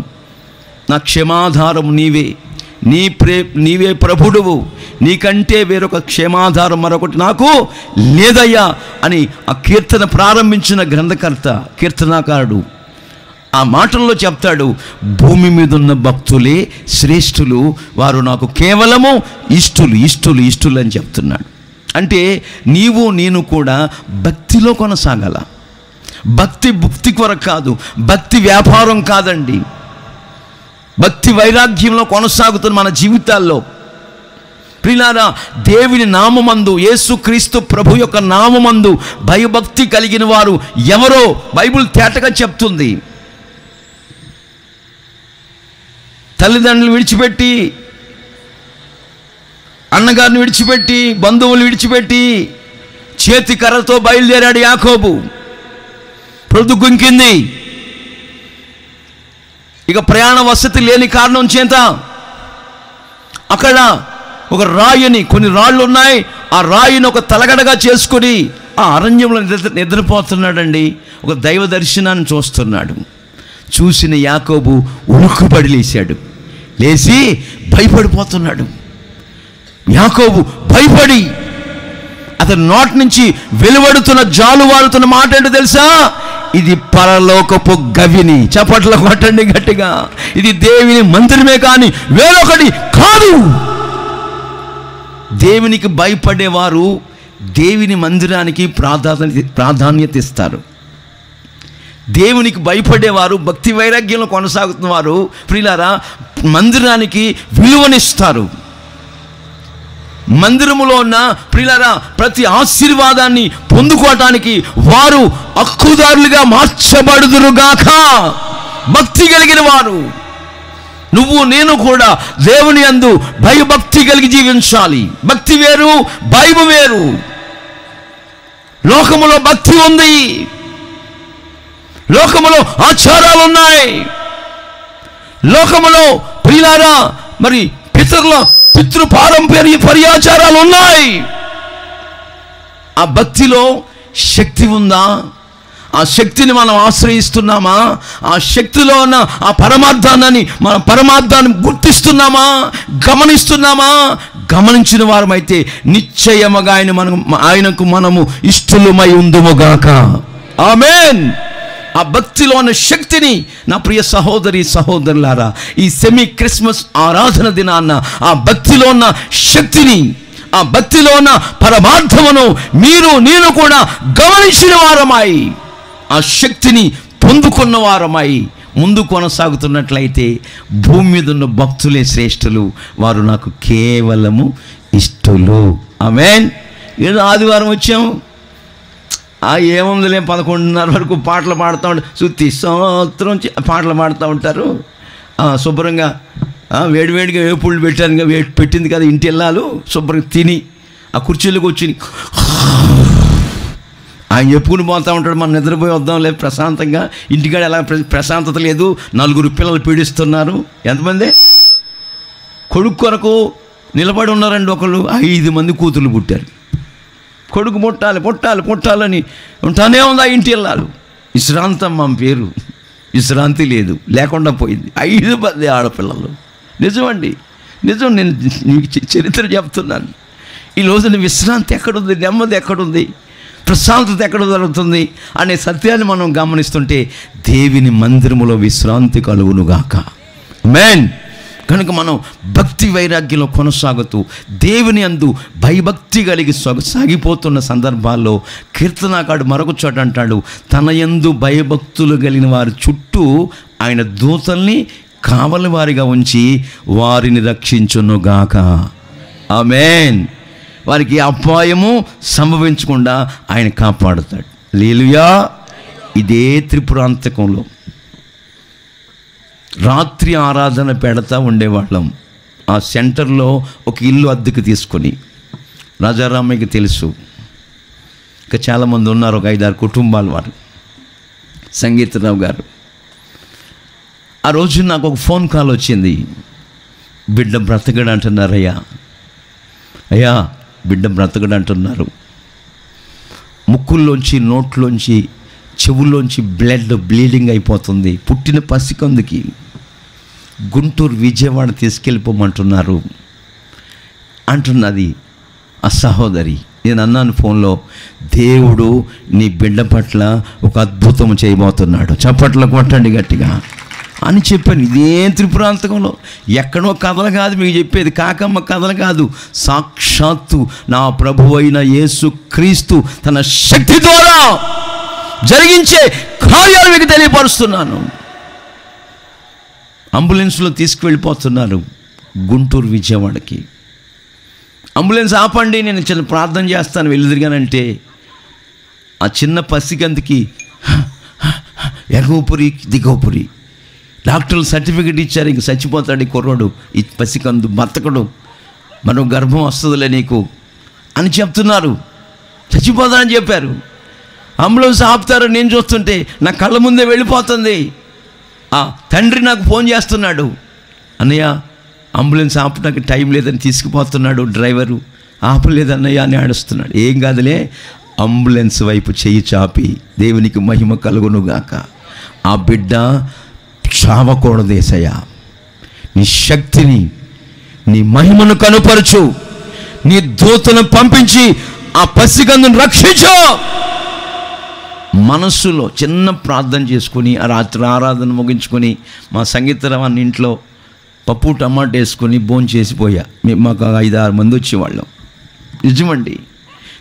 నా క్షేమాధారం నీవే, నీవే ప్రభుడువు, నీకంటే వేరొక క్షేమాధారం మరొకటి నాకు లేదయ్యా అని ఆ కీర్తన ప్రారంభించిన గ్రంథకర్త కీర్తనాకారుడు ఆ మాటల్లో చెప్తాడు, భూమి మీద ఉన్న భక్తులే శ్రేష్ఠులు, వారు నాకు కేవలము ఇష్టులు అని చెప్తున్నాడు. అంటే నీవు నేను కూడా భక్తిలో కొనసాగాల. భక్తి కొరకు కాదు, భక్తి వ్యాపారం కాదండి. భక్తి వైరాగ్యంలో కొనసాగుతున్న మన జీవితాల్లో ప్రియులారా, దేవుని నామమందు, యేసుక్రీస్తు ప్రభు యొక్క నామమందు భయభక్తి కలిగిన వారు ఎవరో బైబిల్ తేటగా చెప్తుంది. తల్లిదండ్రులు విడిచిపెట్టి, అన్నగారిని విడిచిపెట్టి, బంధువులు విడిచిపెట్టి చేతి కర్రతో బయలుదేరాడు యాకోబు. ప్రొద్దుగుంకింది. ఇక ప్రయాణ వసతి లేని కారణం చేత అక్కడ ఒక రాయిని, కొన్ని రాళ్ళు ఉన్నాయి, ఆ రాయిని ఒక తలగడగా చేసుకొని ఆ అరణ్యంలో నిద్రపోతున్నాడండి. ఒక దైవ దర్శనాన్ని చూస్తున్నాడు. చూసిన యాకోబు ఉలుక్కుపడి లేచాడు. లేచి భయపడిపోతున్నాడు. యాకోబు భయపడి అతని నోటి నుంచి వెలువడుతున్న జాలువారుతున్న మాట ఏంటో తెలుసా? ఇది పరలోకపు గవిని. చప్పట్ల కొట్టండి గట్టిగా. ఇది దేవుని మందిరమే కానీ వేరొకటి కాదు. దేవునికి భయపడేవారు దేవుని మందిరానికి ప్రాధాన్యత ఇస్తారు. దేవునికి భయపడేవారు, భక్తి వైరాగ్యంలో కొనసాగుతున్న వారు ప్రియులారా మందిరానికి విలువనిస్తారు. మందిరములో ఉన్న ప్రియులారా ప్రతి ఆశీర్వాదాన్ని పొందుకోవటానికి వారు హక్కుదారులుగా మార్చబడుదురుగాక. భక్తి కలిగిన వారు, నువ్వు నేను కూడా దేవుని యందు భయభక్తి కలిగి జీవించాలి. భక్తి వేరు, భయం వేరు. లోకములో భక్తి ఉంది, లోకములో ఆచారాలు ఉన్నాయి, లోకములో ప్రియులారా మరి పితృ పారంపర్యాచారాలు ఉన్నాయి. ఆ భక్తిలో శక్తి ఉందా? ఆ శక్తిని మనం ఆశ్రయిస్తున్నామా? ఆ శక్తిలో ఉన్న ఆ పరమార్థాన్ని గుర్తిస్తున్నామా, గమనిస్తున్నామా? గమనించిన వారమైతే నిశ్చయముగా ఆయనకు మనము ఇష్టలుమై ఉందుముగాక. ఆమేన్. ఆ భక్తిలో ఉన్న శక్తిని నా ప్రియ సహోదరి సహోదరులారా, ఈ సెమీ క్రిస్మస్ ఆరాధన దినాన్న ఆ భక్తిలో ఉన్న శక్తిని, ఆ భక్తిలో ఉన్న పరమార్థమును మీరు నేను కూడా గమనించిన వారమై, ఆ శక్తిని పొందుకున్న వారమై ముందు కొనసాగుతున్నట్లయితే భూమి మీద ఉన్న భక్తులే శ్రేష్ఠులు, వారు నాకు కేవలము ఇష్టలు. ఆమేన్. ఏదో ఆదివారం వచ్చాము, ఏముందిలే 11:30 వరకు పాటలు పాడుతూ ఉంటారు, శుద్ధి సంవత్సరం పాటలు పాడుతూ ఉంటారు. శుభ్రంగా వేడివేడిగా వేపుళ్ళు పెట్టింది కదా ఇంటి వెళ్ళాలు, శుభ్రంగా తిని ఆ కుర్చీలకు వచ్చి ఆయన చెప్పుకుని పోతూ ఉంటాడు. మనం నిద్రపోయి వద్దాం లేదు ప్రశాంతంగా. ఇంటికాడ ఎలా ప్రశాంతత లేదు, 4 పిల్లలు పీడిస్తున్నారు. ఎంతమంది కొడుకు కొరకు నిలబడి ఉన్నారండి. ఒకళ్ళు 5 మంది కూతుర్లు పుట్టారు. కొడుకు పుట్టాలని ఉంటానే ఉంది ఆ ఇంటి వెళ్ళాలి. విశ్రాంతమ్మ పేరు, విశ్రాంతి లేదు, లేకుండా పోయింది. 5 మంది ఆడపిల్లలు. నిజమండి, నిజం. నేను మీకు చరిత్ర చెప్తున్నాను. ఈ రోజున విశ్రాంతి ఎక్కడుంది, నెమ్మది ఎక్కడుంది, ప్రశాంతత ఎక్కడ దొరుకుతుంది అనే సత్యాన్ని మనం గమనిస్తుంటే దేవుని మందిరములో విశ్రాంతి కలుగునుగాక. ఆమేన్. కనుక మనం భక్తి వైరాగ్యంలో కొనసాగుతూ దేవుని యందు భయభక్తి కలిగి సాగిపోతున్న సందర్భాల్లో కీర్తనాకారుడు మరొక చోట అంటాడు, తన యందు భయభక్తులు కలిగిన వారి చుట్టూ ఆయన దూతల్ని కావలి వారిగా ఉంచి వారిని రక్షించునుగాక. ఆమేన్. వారికి అపాయము సంభవించకుండా ఆయన కాపాడుతాడు. హల్లెలూయా. ఇదే త్రిపురాంతకంలో రాత్రి ఆరాధన పెడతా ఉండేవాళ్ళం. ఆ సెంటర్లో ఒక ఇల్లు అద్దెకు తీసుకొని, రాజారామయ్యకి తెలుసు, ఇంకా చాలామంది ఉన్నారు, ఒక 5-6 కుటుంబాల వారు, సంగీతరావు గారు. ఆ రోజు నాకు ఒక ఫోన్ కాల్ వచ్చింది. బిడ్డ బ్రతకడు అంటున్నారు. అయ్యా బిడ్డ బ్రతకడు అంటున్నారు. ముక్కుల్లోంచి, నోట్లోంచి, చెవుల్లోంచి బ్లీడింగ్ అయిపోతుంది. పుట్టిన పసికందుకి గుంటూరు, విజయవాడ తీసుకెళ్ళిపోమంటున్నారు అంటున్నది. ఆ సహోదరి, నేను అన్నాను ఫోన్లో, దేవుడు నీ బిడ్డ పట్ల ఒక అద్భుతం చేయబోతున్నాడు, చప్పట్లు కొట్టండి గట్టిగా అని చెప్పాను. ఇదే త్రిపురాంతకంలో ఎక్కడో కథలు కాదు మీకు చెప్పేది, కాకమ్మ కథలు కాదు, సాక్షాత్తు నా ప్రభు అయిన యేసు క్రీస్తు తన శక్తి ద్వారా జరిగించే కార్యాలు మీకు తెలియపరుస్తున్నాను. అంబులెన్స్లో తీసుకువెళ్ళిపోతున్నారు గుంటూరు విజయవాడకి. అంబులెన్స్ ఆపండి, నేను చిన్న ప్రార్థన చేస్తాను వెలుదిరిగానంటే ఆ చిన్న పసికందుకి ఎగవుపురి దిగవుపురి, డాక్టర్లు సర్టిఫికెట్ ఇచ్చారు, ఇంక చచ్చిపోతాడు ఈ కుర్రోడు, ఈ పసికందు బతకడు, మరో గర్భం వస్తుందిలే నీకు అని చెప్తున్నారు, చచ్చిపోతానని చెప్పారు. అంబులెన్స్ ఆపుతారు, నేను చూస్తుంటే నా కళ్ళ ముందే వెళ్ళిపోతుంది. ఆ తండ్రి నాకు ఫోన్ చేస్తున్నాడు, అన్నయ్య అంబులెన్స్ ఆపడానికి టైం లేదని తీసుకుపోతున్నాడు డ్రైవరు, ఆపలేదన్నయ్య అని ఆడుస్తున్నాడు. ఏం కాదులే, అంబులెన్స్ వైపు చెయ్యి చాపి దేవునికి మహిమ కలుగునుగాక. ఆ బిడ్డ చావకూడదు యేసయ్యా, నీ శక్తిని నీ మహిమను కనుపరచు, నీ దూతను పంపించి ఆ పసికందును రక్షించు. మనస్సులో చిన్న ప్రార్థన చేసుకుని ఆ రాత్రి ఆరాధన ముగించుకొని మా సంగీతరావాన్ని ఇంట్లో పప్పు టమాటా వేసుకొని భోంచేసిపోయా. మాకు 5-6 మంది వచ్చేవాళ్ళం. నిజమండి.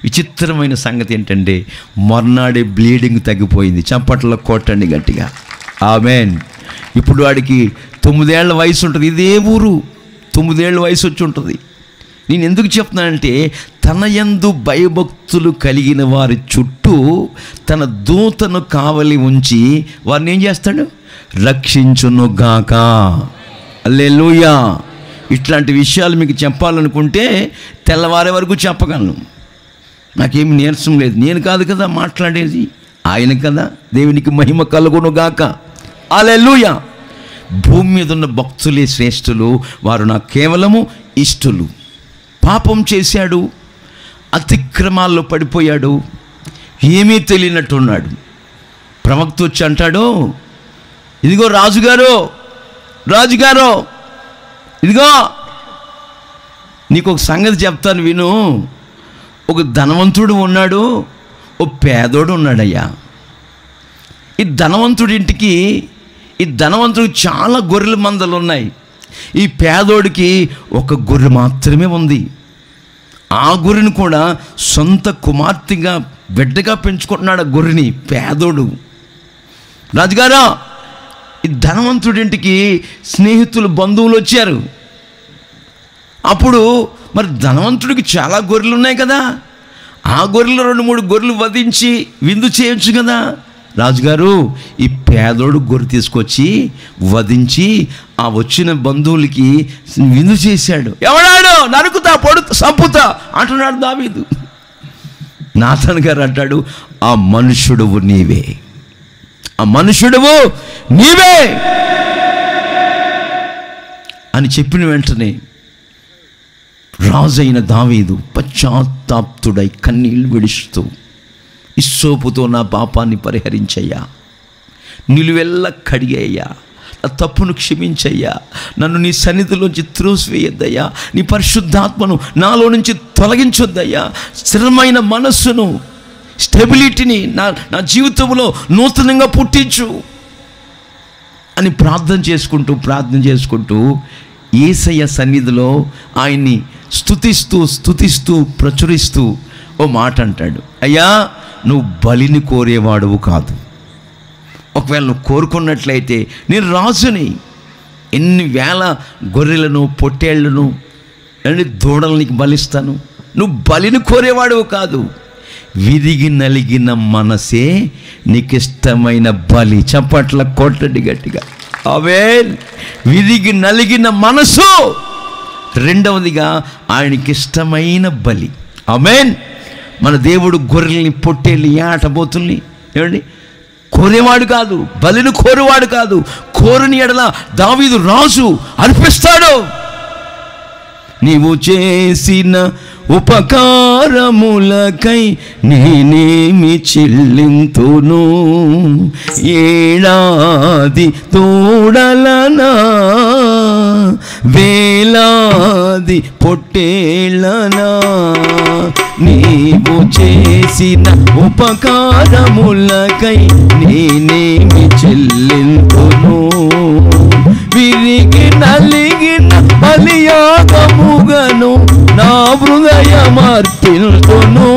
విచిత్రమైన సంగతి ఏంటంటే మర్నాడే బ్లీడింగ్ తగ్గిపోయింది. చప్పట్లో కొట్టండి గట్టిగా, ఆమేన్. ఇప్పుడు వాడికి 9 ఏళ్ల వయసు ఉంటుంది. ఇదే ఊరు, 9 ఏళ్ల వయసు వచ్చి ఉంటుంది. నేను ఎందుకు చెప్తున్నానంటే తన యందు భయభక్తులు కలిగిన వారి చుట్టూ తన దూతను కావలి ఉంచి వారిని ఏం చేస్తాడు? రక్షించునుగాక. హల్లెలూయా. ఇట్లాంటి విషయాలు మీకు చెప్పాలనుకుంటే తెల్లవారే వరకు చెప్పగలను, నాకేమి నీరసం లేదు. నేను కాదు కదా మాట్లాడేది, ఆయన కదా. దేవునికి మహిమ కలుగునుగాక. హల్లెలూయా. భూమి మీద ఉన్న భక్తులే శ్రేష్ఠులు, వారు నాకు కేవలము ఇష్టలు. పాపం చేశాడు, అతిక్రమాల్లో పడిపోయాడు, ఏమీ తెలియనట్టున్నాడు. ప్రవక్త వచ్చి అంటాడు, ఇదిగో రాజుగారు, రాజుగారు, ఇదిగో నీకు ఒక సంగతి చెప్తాను విను. ఒక ధనవంతుడు ఉన్నాడు, ఓ పేదోడు ఉన్నాడయ్యా. ఈ ధనవంతుడింటికి, ఈ ధనవంతుడికి చాలా గొర్రెల మందలు ఉన్నాయి. ఈ పేదోడికి ఒక గొర్రె మాత్రమే ఉంది. ఆ గొర్రెను కూడా సొంత కుమార్తెగా బిడ్డగా పెంచుకుంటున్నాడు ఆ గొర్రెని పేదోడు. రాజుగారా, ఈ ధనవంతుడింటికి స్నేహితులు బంధువులు వచ్చారు. అప్పుడు మరి ధనవంతుడికి చాలా గొర్రెలు ఉన్నాయి కదా, ఆ గొర్రెలు 2-3 గొర్రెలు వధించి విందు చేయొచ్చు కదా. రాజుగారు, ఈ పేదోడు గొర్రె తీసుకొచ్చి వధించి ఆ వచ్చిన బంధువులకి విందు చేశాడు. ఎవడాడు? నరుకుతా, పొడుతా, సంపుతా అంటున్నాడు దావీదు. నాథన్ గారు అంటాడు, ఆ మనుషుడువు నీవే, ఆ మనుషుడువు నీవే అని చెప్పిన వెంటనే రాజైన దావీదు పశ్చాత్తాప్తుడై కన్నీళ్లు విడుస్తూ, ఇస్సోపుతో నా పాపాన్ని పరిహరించయ్యా, నిలువెల్ల కడిగేయ్యా, నా తప్పును క్షమించయ్యా, నన్ను నీ సన్నిధిలోంచి త్రోసివేయొద్దయ్యా, నీ పరిశుద్ధాత్మను నాలో నుంచి తొలగించొద్దయ్యా, స్థిరమైన మనస్సును, స్టెబిలిటీని నా జీవితంలో నూతనంగా పుట్టించు అని ప్రార్థన చేసుకుంటూ యేసయ్య సన్నిధిలో ఆయన్ని స్తుతిస్తూ ప్రచురిస్తూ ఓ మాట అంటాడు, అయ్యా నువ్వు బలిని కోరేవాడువు కాదు. ఒకవేళ నువ్వు కోరుకున్నట్లయితే నేను రాజుని, ఎన్ని వేల గొర్రెలను, పొట్టేళ్లను, దూడలను నీకు బలిస్తాను. నువ్వు బలిని కోరేవాడువు కాదు, విరిగి నలిగిన మనసే నీకు ఇష్టమైన బలి. చప్పట్ల కొట్టండి గట్టిగా, ఆమేన్. విరిగి నలిగిన మనసు, రెండవదిగా ఆయనకి ఇష్టమైన బలి. ఆమేన్. మన దేవుడు గొర్రెల్ని, పొట్టేళ్ళని, ఆటబోతుల్ని ఏమండి కోరేవాడు కాదు, బలిని కోరేవాడు కాదు. కోరుని ఎడల దావీదు రాజు అర్పిస్తాడు. నీవు చేసిన ఉపకారములకై నేనేమి చెల్లింతును, ఏడాది తోడలనా, వేలాది ఏడాది పొట్టేళ్ళనా నీవు చేసిన ఉపకారములకై నేనేమి చెల్లింతును? విరిగి నలిగిన బలియాగముగను నా హృదయమర్పిల్తును.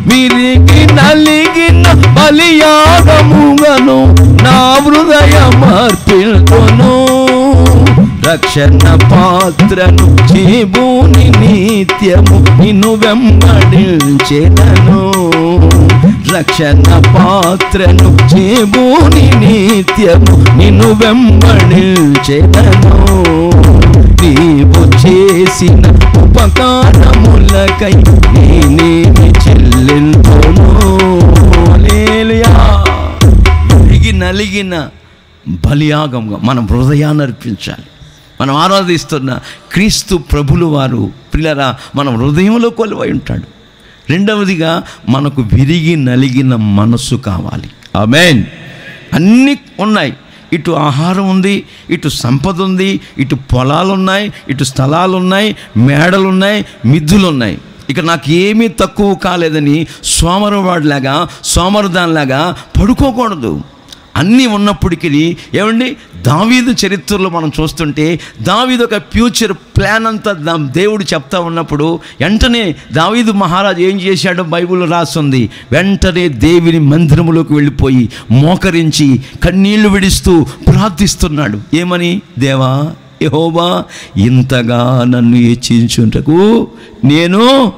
విరిగి నలిగిన బలియాగముగను నా హృదయమర్పిల్తును. రక్షణ పాత్రను చేబూని నిత్యము నిన్ను వెంబడించెదను. రక్షణ పాత్రను చేబూని నిత్యము నిన్ను వెంబడించెదను. నీవు చేసిన ఉపకారములకై నేనేమి చెల్లింతును? హల్లెలూయా. విరిగి నలిగిన బలియాగంగా మనం హృదయాన్ని అర్పించాలి. మనం ఆరాధిస్తున్న క్రీస్తు ప్రభులు వారు ప్రియులారా మన హృదయంలో కొలువై ఉంటాడు. రెండవదిగా మనకు విరిగి నలిగిన మనస్సు కావాలి. ఆమేన్. అన్నీ ఉన్నాయి. ఇటు ఆహారం ఉంది, ఇటు సంపద ఉంది, ఇటు పొలాలు ఉన్నాయి, ఇటు స్థలాలు ఉన్నాయి, మేడలు ఉన్నాయి, మిద్దులు ఉన్నాయి. ఇక నాకు ఏమీ తక్కువ కాలేదని సోమరవాడిలాగా సోమరదానిలాగా పడుకోకూడదు. అన్నీ ఉన్నప్పటికీ ఏమండి, దావీదు చరిత్రలో మనం చూస్తుంటే దావీదు ఒక ఫ్యూచర్ ప్లాన్ అంతా దేవుడు చెప్తా ఉన్నప్పుడు వెంటనే దావీదు మహారాజు ఏం చేశాడో బైబిల్లో రాస్తుంది. వెంటనే దేవుని మందిరములోకి వెళ్ళిపోయి మోకరించి కన్నీళ్లు విడుస్తూ ప్రార్థిస్తున్నాడు. ఏమని? దేవా యెహోవా, ఇంతగా నన్ను హెచ్చించుటకు నేను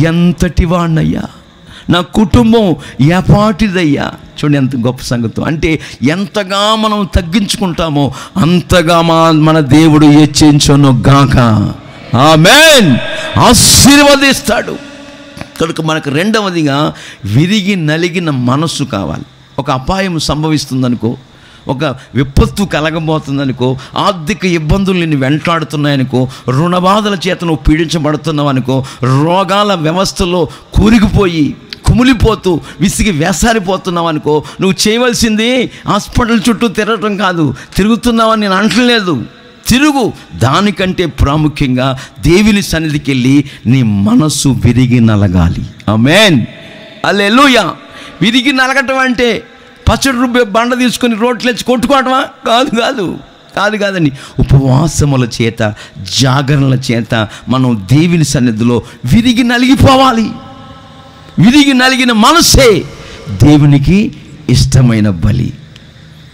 ఎంతటి వాణ్ణయ్యా, నా కుటుంబం ఎపాటిదయ్యా. చూడండి ఎంత గొప్ప సంగతి. అంటే ఎంతగా మనం తగ్గించుకుంటామో అంతగా మన దేవుడు హెచ్చించును గాక. ఆమేన్. ఆశీర్వదిస్తాడు. కనుక మనకు రెండవదిగా విరిగి నలిగిన మనస్సు కావాలి. ఒక అపాయం సంభవిస్తుందనుకో, ఒక విపత్తు కలగబోతుందనుకో, ఆర్థిక ఇబ్బందులు నిన్ను వెంటాడుతున్నాయనుకో, రుణబాధల చేత నువ్వు పీడించబడుతున్నావు అనుకో, రోగాల వ్యవస్థలో కూరుకుపోయి కుమిలిపోతూ విసిగి వేసారిపోతున్నావు అనుకో, నువ్వు చేయవలసింది హాస్పిటల్ చుట్టూ తిరగటం కాదు. తిరుగుతున్నావని నేను అంటలేదు, తిరుగు. దానికంటే ప్రాముఖ్యంగా దేవుని సన్నిధికి వెళ్ళి నీ మనస్సు విరిగి నలగాలి. ఆమేన్. హల్లెలూయా. విరిగి నలగటం అంటే పచ్చడి రూపాయ బండ తీసుకొని రోడ్లు వచ్చి కొట్టుకోవటమా? కాదండి. ఉపవాసముల చేత జాగరణల చేత మనం దేవుని సన్నిధిలో విరిగి నలిగిపోవాలి. విరిగి నలిగిన మనసే దేవునికి ఇష్టమైన బలి.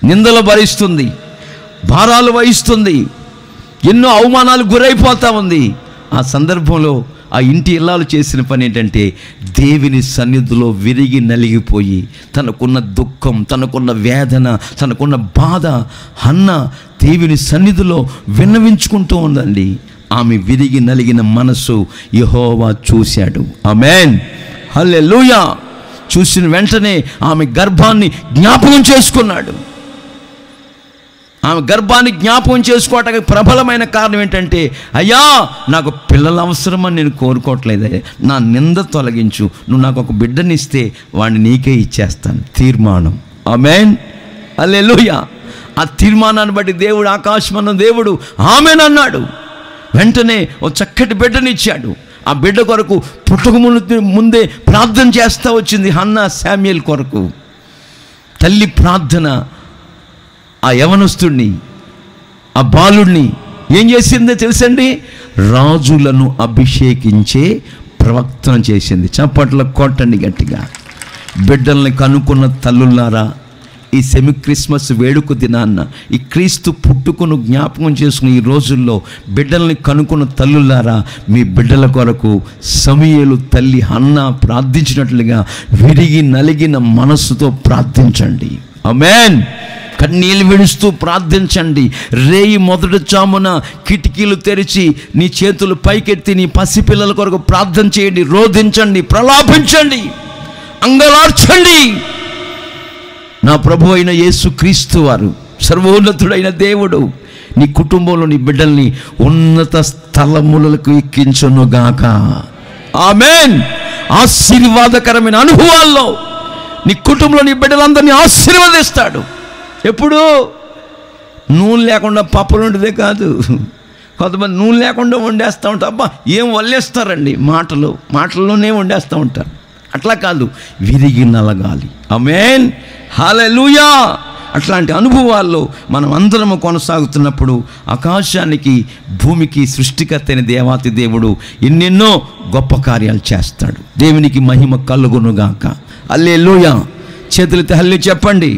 నిందలు భరిస్తుంది, భారాలు వహిస్తుంది, ఎన్నో అవమానాలు గురైపోతా ఉంది. ఆ సందర్భంలో ఆ ఇంటి ఇల్లాలు చేసిన పని ఏంటంటే దేవుని సన్నిధిలో విరిగి నలిగిపోయి తనకున్న దుఃఖం, తనకున్న వేదన, తనకున్న బాధ హన్న దేవుని సన్నిధిలో విన్నవించుకుంటూ ఉందండి. ఆమె విరిగి నలిగిన మనసు యెహోవా చూశాడు. ఆమేన్. హల్లెలూయా. చూసిన వెంటనే ఆమె గర్భాన్ని జ్ఞాపకం చేసుకున్నాడు. ఆమె గర్భాన్ని జ్ఞాపకం చేసుకోవటానికి ప్రబలమైన కారణం ఏంటంటే, అయ్యా నాకు పిల్లలు అవసరమని నేను కోరుకోవట్లేదు, నా నింద తొలగించు, నువ్వు నాకు ఒక బిడ్డనిస్తే వాడిని నీకే ఇచ్చేస్తాను. తీర్మానం. ఆమేన్. హల్లెలూయా. ఆ తీర్మానాన్ని బట్టి దేవుడు, ఆకాశమన్న దేవుడు ఆమేన్ అన్నాడు. వెంటనే ఓ చక్కటి బిడ్డనిచ్చాడు. ఆ బిడ్డ కొరకు పుట్టక ముందే ప్రార్థన చేస్తూ వచ్చింది హన్నా శామ్యూయల్ కొరకు. తల్లి ప్రార్థన ఆ యవనస్తుడిని, ఆ బాలుడిని ఏం చేసిందో తెలుసండి? రాజులను అభిషేకించే ప్రవక్తన చేసింది. చప్పట్ల కొట్టండి గట్టిగా. బిడ్డల్ని కనుక్కున్న తల్లులారా, ఈ సెమీ క్రిస్మస్ వేడుక దినాన్న ఈ క్రీస్తు పుట్టుకును జ్ఞాపకం చేసుకుని ఈ రోజుల్లో బిడ్డల్ని కనుక్కున్న తల్లులారా, మీ బిడ్డల కొరకు సమూయేలు తల్లి హన్నా ప్రార్థించినట్లుగా విరిగి నలిగిన మనస్సుతో ప్రార్థించండి. ఆమేన్. కన్నీళ్ళు విడుస్తూ ప్రార్థించండి. రేయి మొదటి చామున కిటికీలు తెరిచి నీ చేతులు పైకెత్తి నీ పసిపిల్లల కొరకు ప్రార్థన చేయండి. రోధించండి, ప్రలాపించండి, అంగలార్చండి. నా ప్రభు అయిన యేసు క్రీస్తు వారు, సర్వోన్నతుడైన దేవుడు నీ కుటుంబంలో నీ బిడ్డల్ని ఉన్నత స్థలములకు ఎక్కించునుగాక. ఆమేన్. ఆశీర్వాదకరమైన అనుభవాల్లో నీ కుటుంబంలో నీ బిడ్డలందరినీ ఆశీర్వదిస్తాడు. ఎప్పుడు? నూనె లేకుండా పప్పులు ఉండేదే కాదు, కొంతమంది నూనె లేకుండా వండేస్తూ ఉంటారు. అబ్బా ఏం వల్లేస్తారండి, మాటల్లోనే వండేస్తూ ఉంటారు. అట్లా కాదు, విరిగి నలగాలి. ఆమేన్, హల్లెలూయా. అట్లాంటి అనుభవాల్లో మనం అందరము కొనసాగుతున్నప్పుడు ఆకాశానికి భూమికి సృష్టికర్త అయిన దేవాతి దేవుడు ఎన్నెన్నో గొప్ప కార్యాలు చేస్తాడు. దేవునికి మహిమ కలుగునుగాక. హల్లెలూయా. చేతులెత్తి హల్లెలూయా చెప్పండి.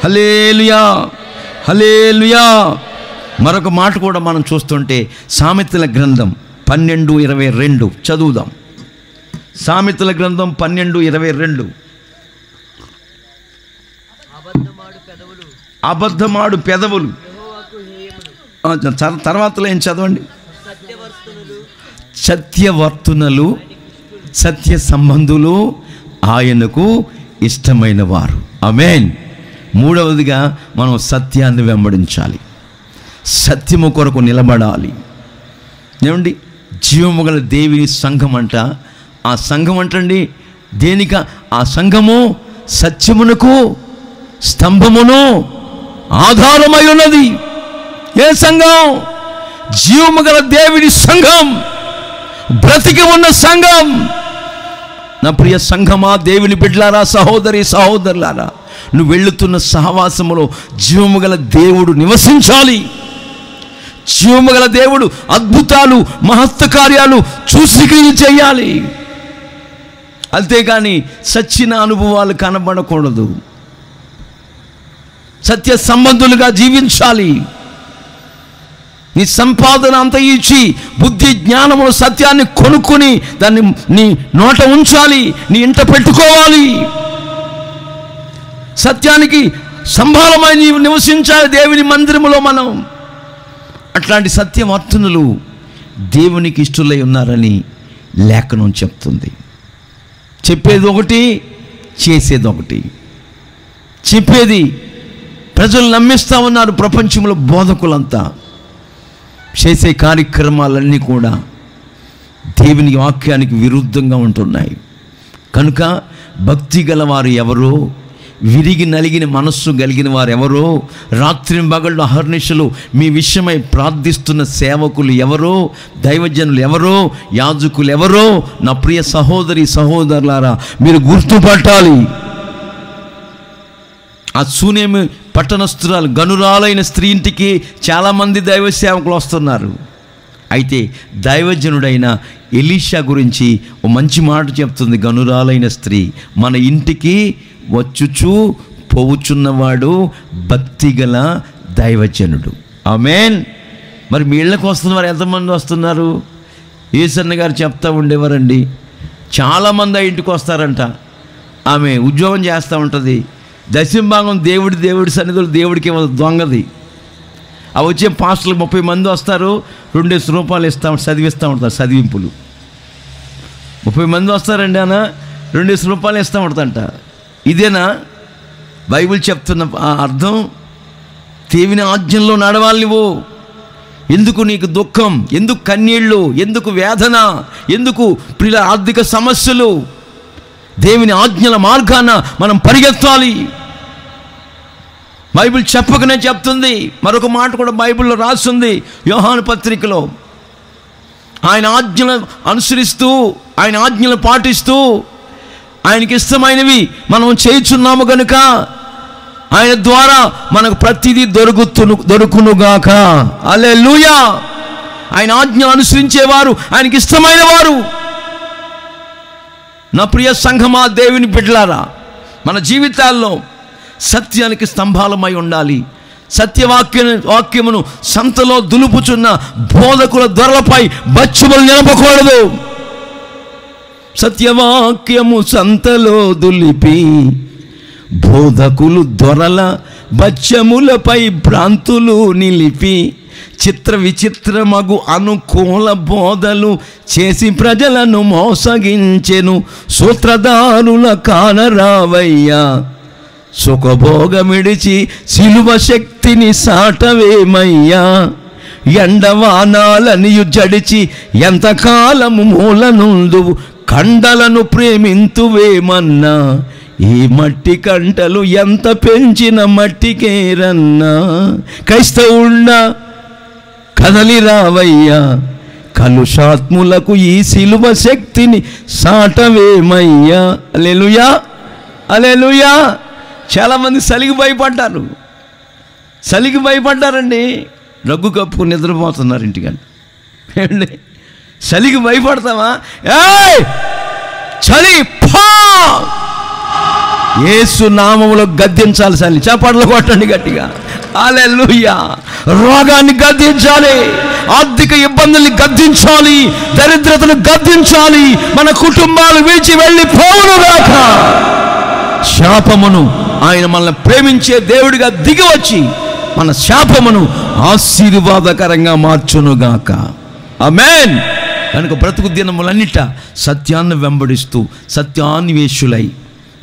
హల్లెలూయా, హల్లెలూయా. మరొక మాట కూడా మనం చూస్తుంటే సామెతల గ్రంథం 12:22 చదువుదాం. సామెతల గ్రంథం 12:22. అబద్ధమాడు పెదవులు. తర్వాతలో ఏం చదవండి? సత్యవర్తునులు, సత్య సంబంధులు ఆయనకు ఇష్టమైన వారు. ఆమేన్. మూడవదిగా మనం సత్యాన్ని వెంబడించాలి, సత్యము కొరకు నిలబడాలి. ఏమండి, జీవము గల దేవుని సంఘం అంట. ఆ సంఘం అంటండి దేనిక? ఆ సంఘము సత్యమునకు స్తంభమును ఆధారమై ఉన్నది. ఏ సంఘం? జీవము గల దేవుని సంఘం, బ్రతికి ఉన్న సంఘం. నా ప్రియ సంఘమా, దేవుని బిడ్డలారా, సహోదరి సహోదరులారా, నువ్వు వెళుతున్న సహవాసములో జీవము గల దేవుడు నివసించాలి. జీవము గల దేవుడు అద్భుతాలు మహత్త కార్యాలు చూసి చేయాలి. అంతేగాని సచ్చిన అనుభవాలు కనబడకూడదు. సత్య సంబంధులుగా జీవించాలి. నీ సంపాదన అంత ఇచ్చి బుద్ధి జ్ఞానములు సత్యాన్ని కొనుక్కొని దాన్ని నీ నోట ఉంచాలి, నీ ఇంట పెట్టుకోవాలి. సత్యానికి సంభాలమై నీవు నివసించాలి దేవుని మందిరములో. మనం అట్లాంటి సత్యవర్తనులు దేవునికి ఇష్టలై ఉన్నారని లేఖనం చెప్తుంది. చెప్పేది ఒకటి, చేసేది ఒకటి. చెప్పేది ప్రజలు నమ్మిస్తూ ఉన్నారు. ప్రపంచంలో బోధకులంతా చేసే కార్యక్రమాలన్నీ కూడా దేవుని వాక్యానికి విరుద్ధంగా ఉంటున్నాయి. కనుక భక్తి గలవారు ఎవరో, విరిగి నలిగిన మనస్సు కలిగిన వారు ఎవరో, రాత్రి పగళ్ళు అహర్నిశలు మీ విషయమై ప్రార్థిస్తున్న సేవకులు ఎవరో, దైవజనులు ఎవరో, యాజకులు ఎవరో, నా ప్రియ సహోదరి సహోదరులారా, మీరు గుర్తుపట్టాలి. ఆ శూనేమి పట్టణస్తురాలు గనురాలైన స్త్రీ ఇంటికి చాలామంది దైవ సేవకులు వస్తున్నారు. అయితే దైవజనుడైన ఎలీషా గురించి ఓ మంచి మాట చెప్తుంది. గనురాలైన స్త్రీ మన ఇంటికి వచ్చుచూ పోవుచున్నవాడు భక్తిగల దైవజనుడు. ఆమేన్. మరి మీ ఇళ్ళకు వస్తున్నవారు ఎంతమంది వస్తున్నారు? యేసన్న గారు చెప్తా ఉండేవారండి, చాలామంది ఆ ఇంటికి వస్తారంట. ఆమె ఉద్యోగం చేస్తూ ఉంటుంది. దశంభాగం దేవుడి సన్నిధులు దేవుడికి దొంగది. ఆ వచ్చే పాస్టర్లు 30 మంది వస్తారు, 2 రూపాయలు చదివిస్తూ ఉంటారు. చదివింపులు 30 మంది వస్తారండి, అన్న 2 రూపాయలు ఇస్తూ ఉంటుందంట. ఇదేనా బైబిల్ చెప్తున్న అర్థం? దేవుని ఆజ్ఞల్లో నడవాలి నువ్వు. ఎందుకు నీకు దుఃఖం, ఎందుకు కన్నీళ్ళు, ఎందుకు వేదన, ఎందుకు ప్రియ ఆర్థిక సమస్యలు? దేవుని ఆజ్ఞల మార్గాన మనం పరిగెత్తాలి. బైబిల్ చెప్పకనే చెప్తుంది. మరొక మాట కూడా బైబిల్లో రాస్తుంది, యోహాను పత్రికలో. ఆయన ఆజ్ఞలు అనుసరిస్తూ, ఆయన ఆజ్ఞలు పాటిస్తూ, ఆయనకి ఇష్టమైనవి మనం చేయుచున్నాము కనుక ఆయన ద్వారా మనకు ప్రతిదీ దొరుకునుగాక. హల్లెలూయా. ఆయన ఆజ్ఞలు అనుసరించేవారు ఆయనకి ఇష్టమైన వారు. నా ప్రియ సంఘమా, దేవుని బిడ్డలారా, మన జీవితాల్లో సత్యానికి స్తంభాలమై ఉండాలి. వాక్యమును సంతలో దులుపుచున్న బోధకుల దొరలపై బచ్చుమలు నిలపకూడదు. సత్యవాక్యము సంతలో దులిపి బోధకులు దొరల బచ్చములపై భ్రాంతులు నిలిపి చిత్ర విచిత్రమగు అనుకూల బోధలు చేసి ప్రజలను మోసగించెను. సూత్రధారుల కానరావయ్యా, సుఖభోగమిడిచి సిలువ శక్తిని సాటవేమయ్యా. ఎండవానాలనియు జడిచి ఎంతకాలము మూలనుందువు, కండలను ప్రేమింతువేమన్నా. ఈ మట్టి కంటలు ఎంత పెంచిన మట్టికేరన్నా. కదలి రావయ్యా, కలుషాత్ములకు ఈ సిలువ శక్తిని సాటవేమయ్యా. హల్లెలూయా, హల్లెలూయా. చాలామంది చలికి భయపడ్డారు, చలికి భయపడ్డారండి. రగ్గు కప్పుకుని నిద్రపోతున్నారు ఇంటికని. చలికి భయపడతామా? ఏయ్ చలి పో, యేసు నామములో గద్దించాలి. చలి చప్పట్లు కొట్టండి గట్టిగా. హల్లెలూయా. రోగాన్ని గద్దించాలి, ఆర్థిక ఇబ్బందుల్ని గద్దించాలి, దరిద్రతను గద్దించాలి. మన కుటుంబాలు విడిచి వెళ్ళిపోవునుగాక. శాపమును ఆయన మనల్ని ప్రేమించే దేవుడిగా దిగి వచ్చి మన శాపమును ఆశీర్వాదకరంగా మార్చునుగాక. ఆమేన్. కనుక బ్రతుకు దినములన్నిట సత్యాన్ని వెంబడిస్తూ, సత్యాన్వేషులై,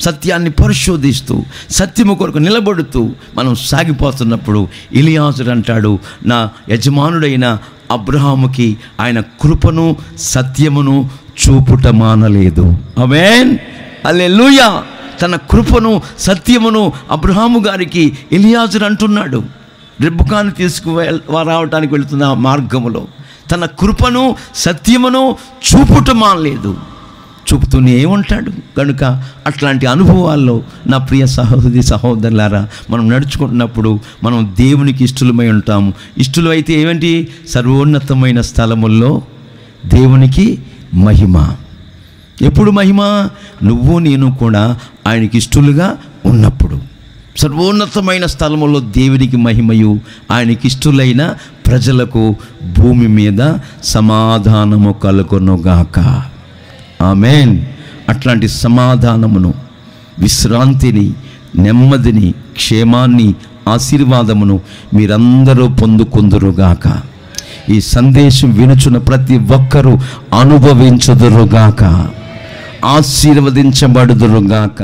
సత్యాన్ని పరిశోధిస్తూ, సత్యము కొరకు నిలబడుతూ మనం సాగిపోతున్నప్పుడు ఎలియాజరు అంటాడు, నా యజమానుడైన అబ్రహాముకి ఆయన కృపను సత్యమును చూపుట మానలేదు. ఆమేన్, హల్లెలూయా. తన కృపను సత్యమును అబ్రహాము గారికి ఎలియాజరు అంటున్నాడు. రిబ్కాను రావటానికి వెళుతున్న మార్గములో తన కృపను సత్యమును చూపుట మానలేదు, చూపుతూనే ఉంటాడు. కనుక అట్లాంటి అనుభవాల్లో నా ప్రియ సహోదరి సహోదరులారా, మనం నడుచుకుంటున్నప్పుడు మనం దేవునికి ఇష్టలమై ఉంటాము. ఇష్టలు అయితే ఏమిటి? సర్వోన్నతమైన స్థలముల్లో దేవునికి మహిమ. ఎప్పుడు మహిమ? నువ్వు నేను కూడా ఆయనకి ఇష్టలుగా ఉన్నప్పుడు. సర్వోన్నతమైన స్థలములో దేవునికి మహిమయు, ఆయనకి ఇష్టలైన ప్రజలకు భూమి మీద సమాధానము కలుగునుగాక. ఆమేన్. అట్లాంటి సమాధానమును, విశ్రాంతిని, నెమ్మదిని, క్షేమాన్ని, ఆశీర్వాదమును మీరందరూ పొందుకుందురుగాక. ఈ సందేశం వినుచున్న ప్రతి ఒక్కరూ అనుభవించుదురుగాక, ఆశీర్వదించబడుదురుగాక.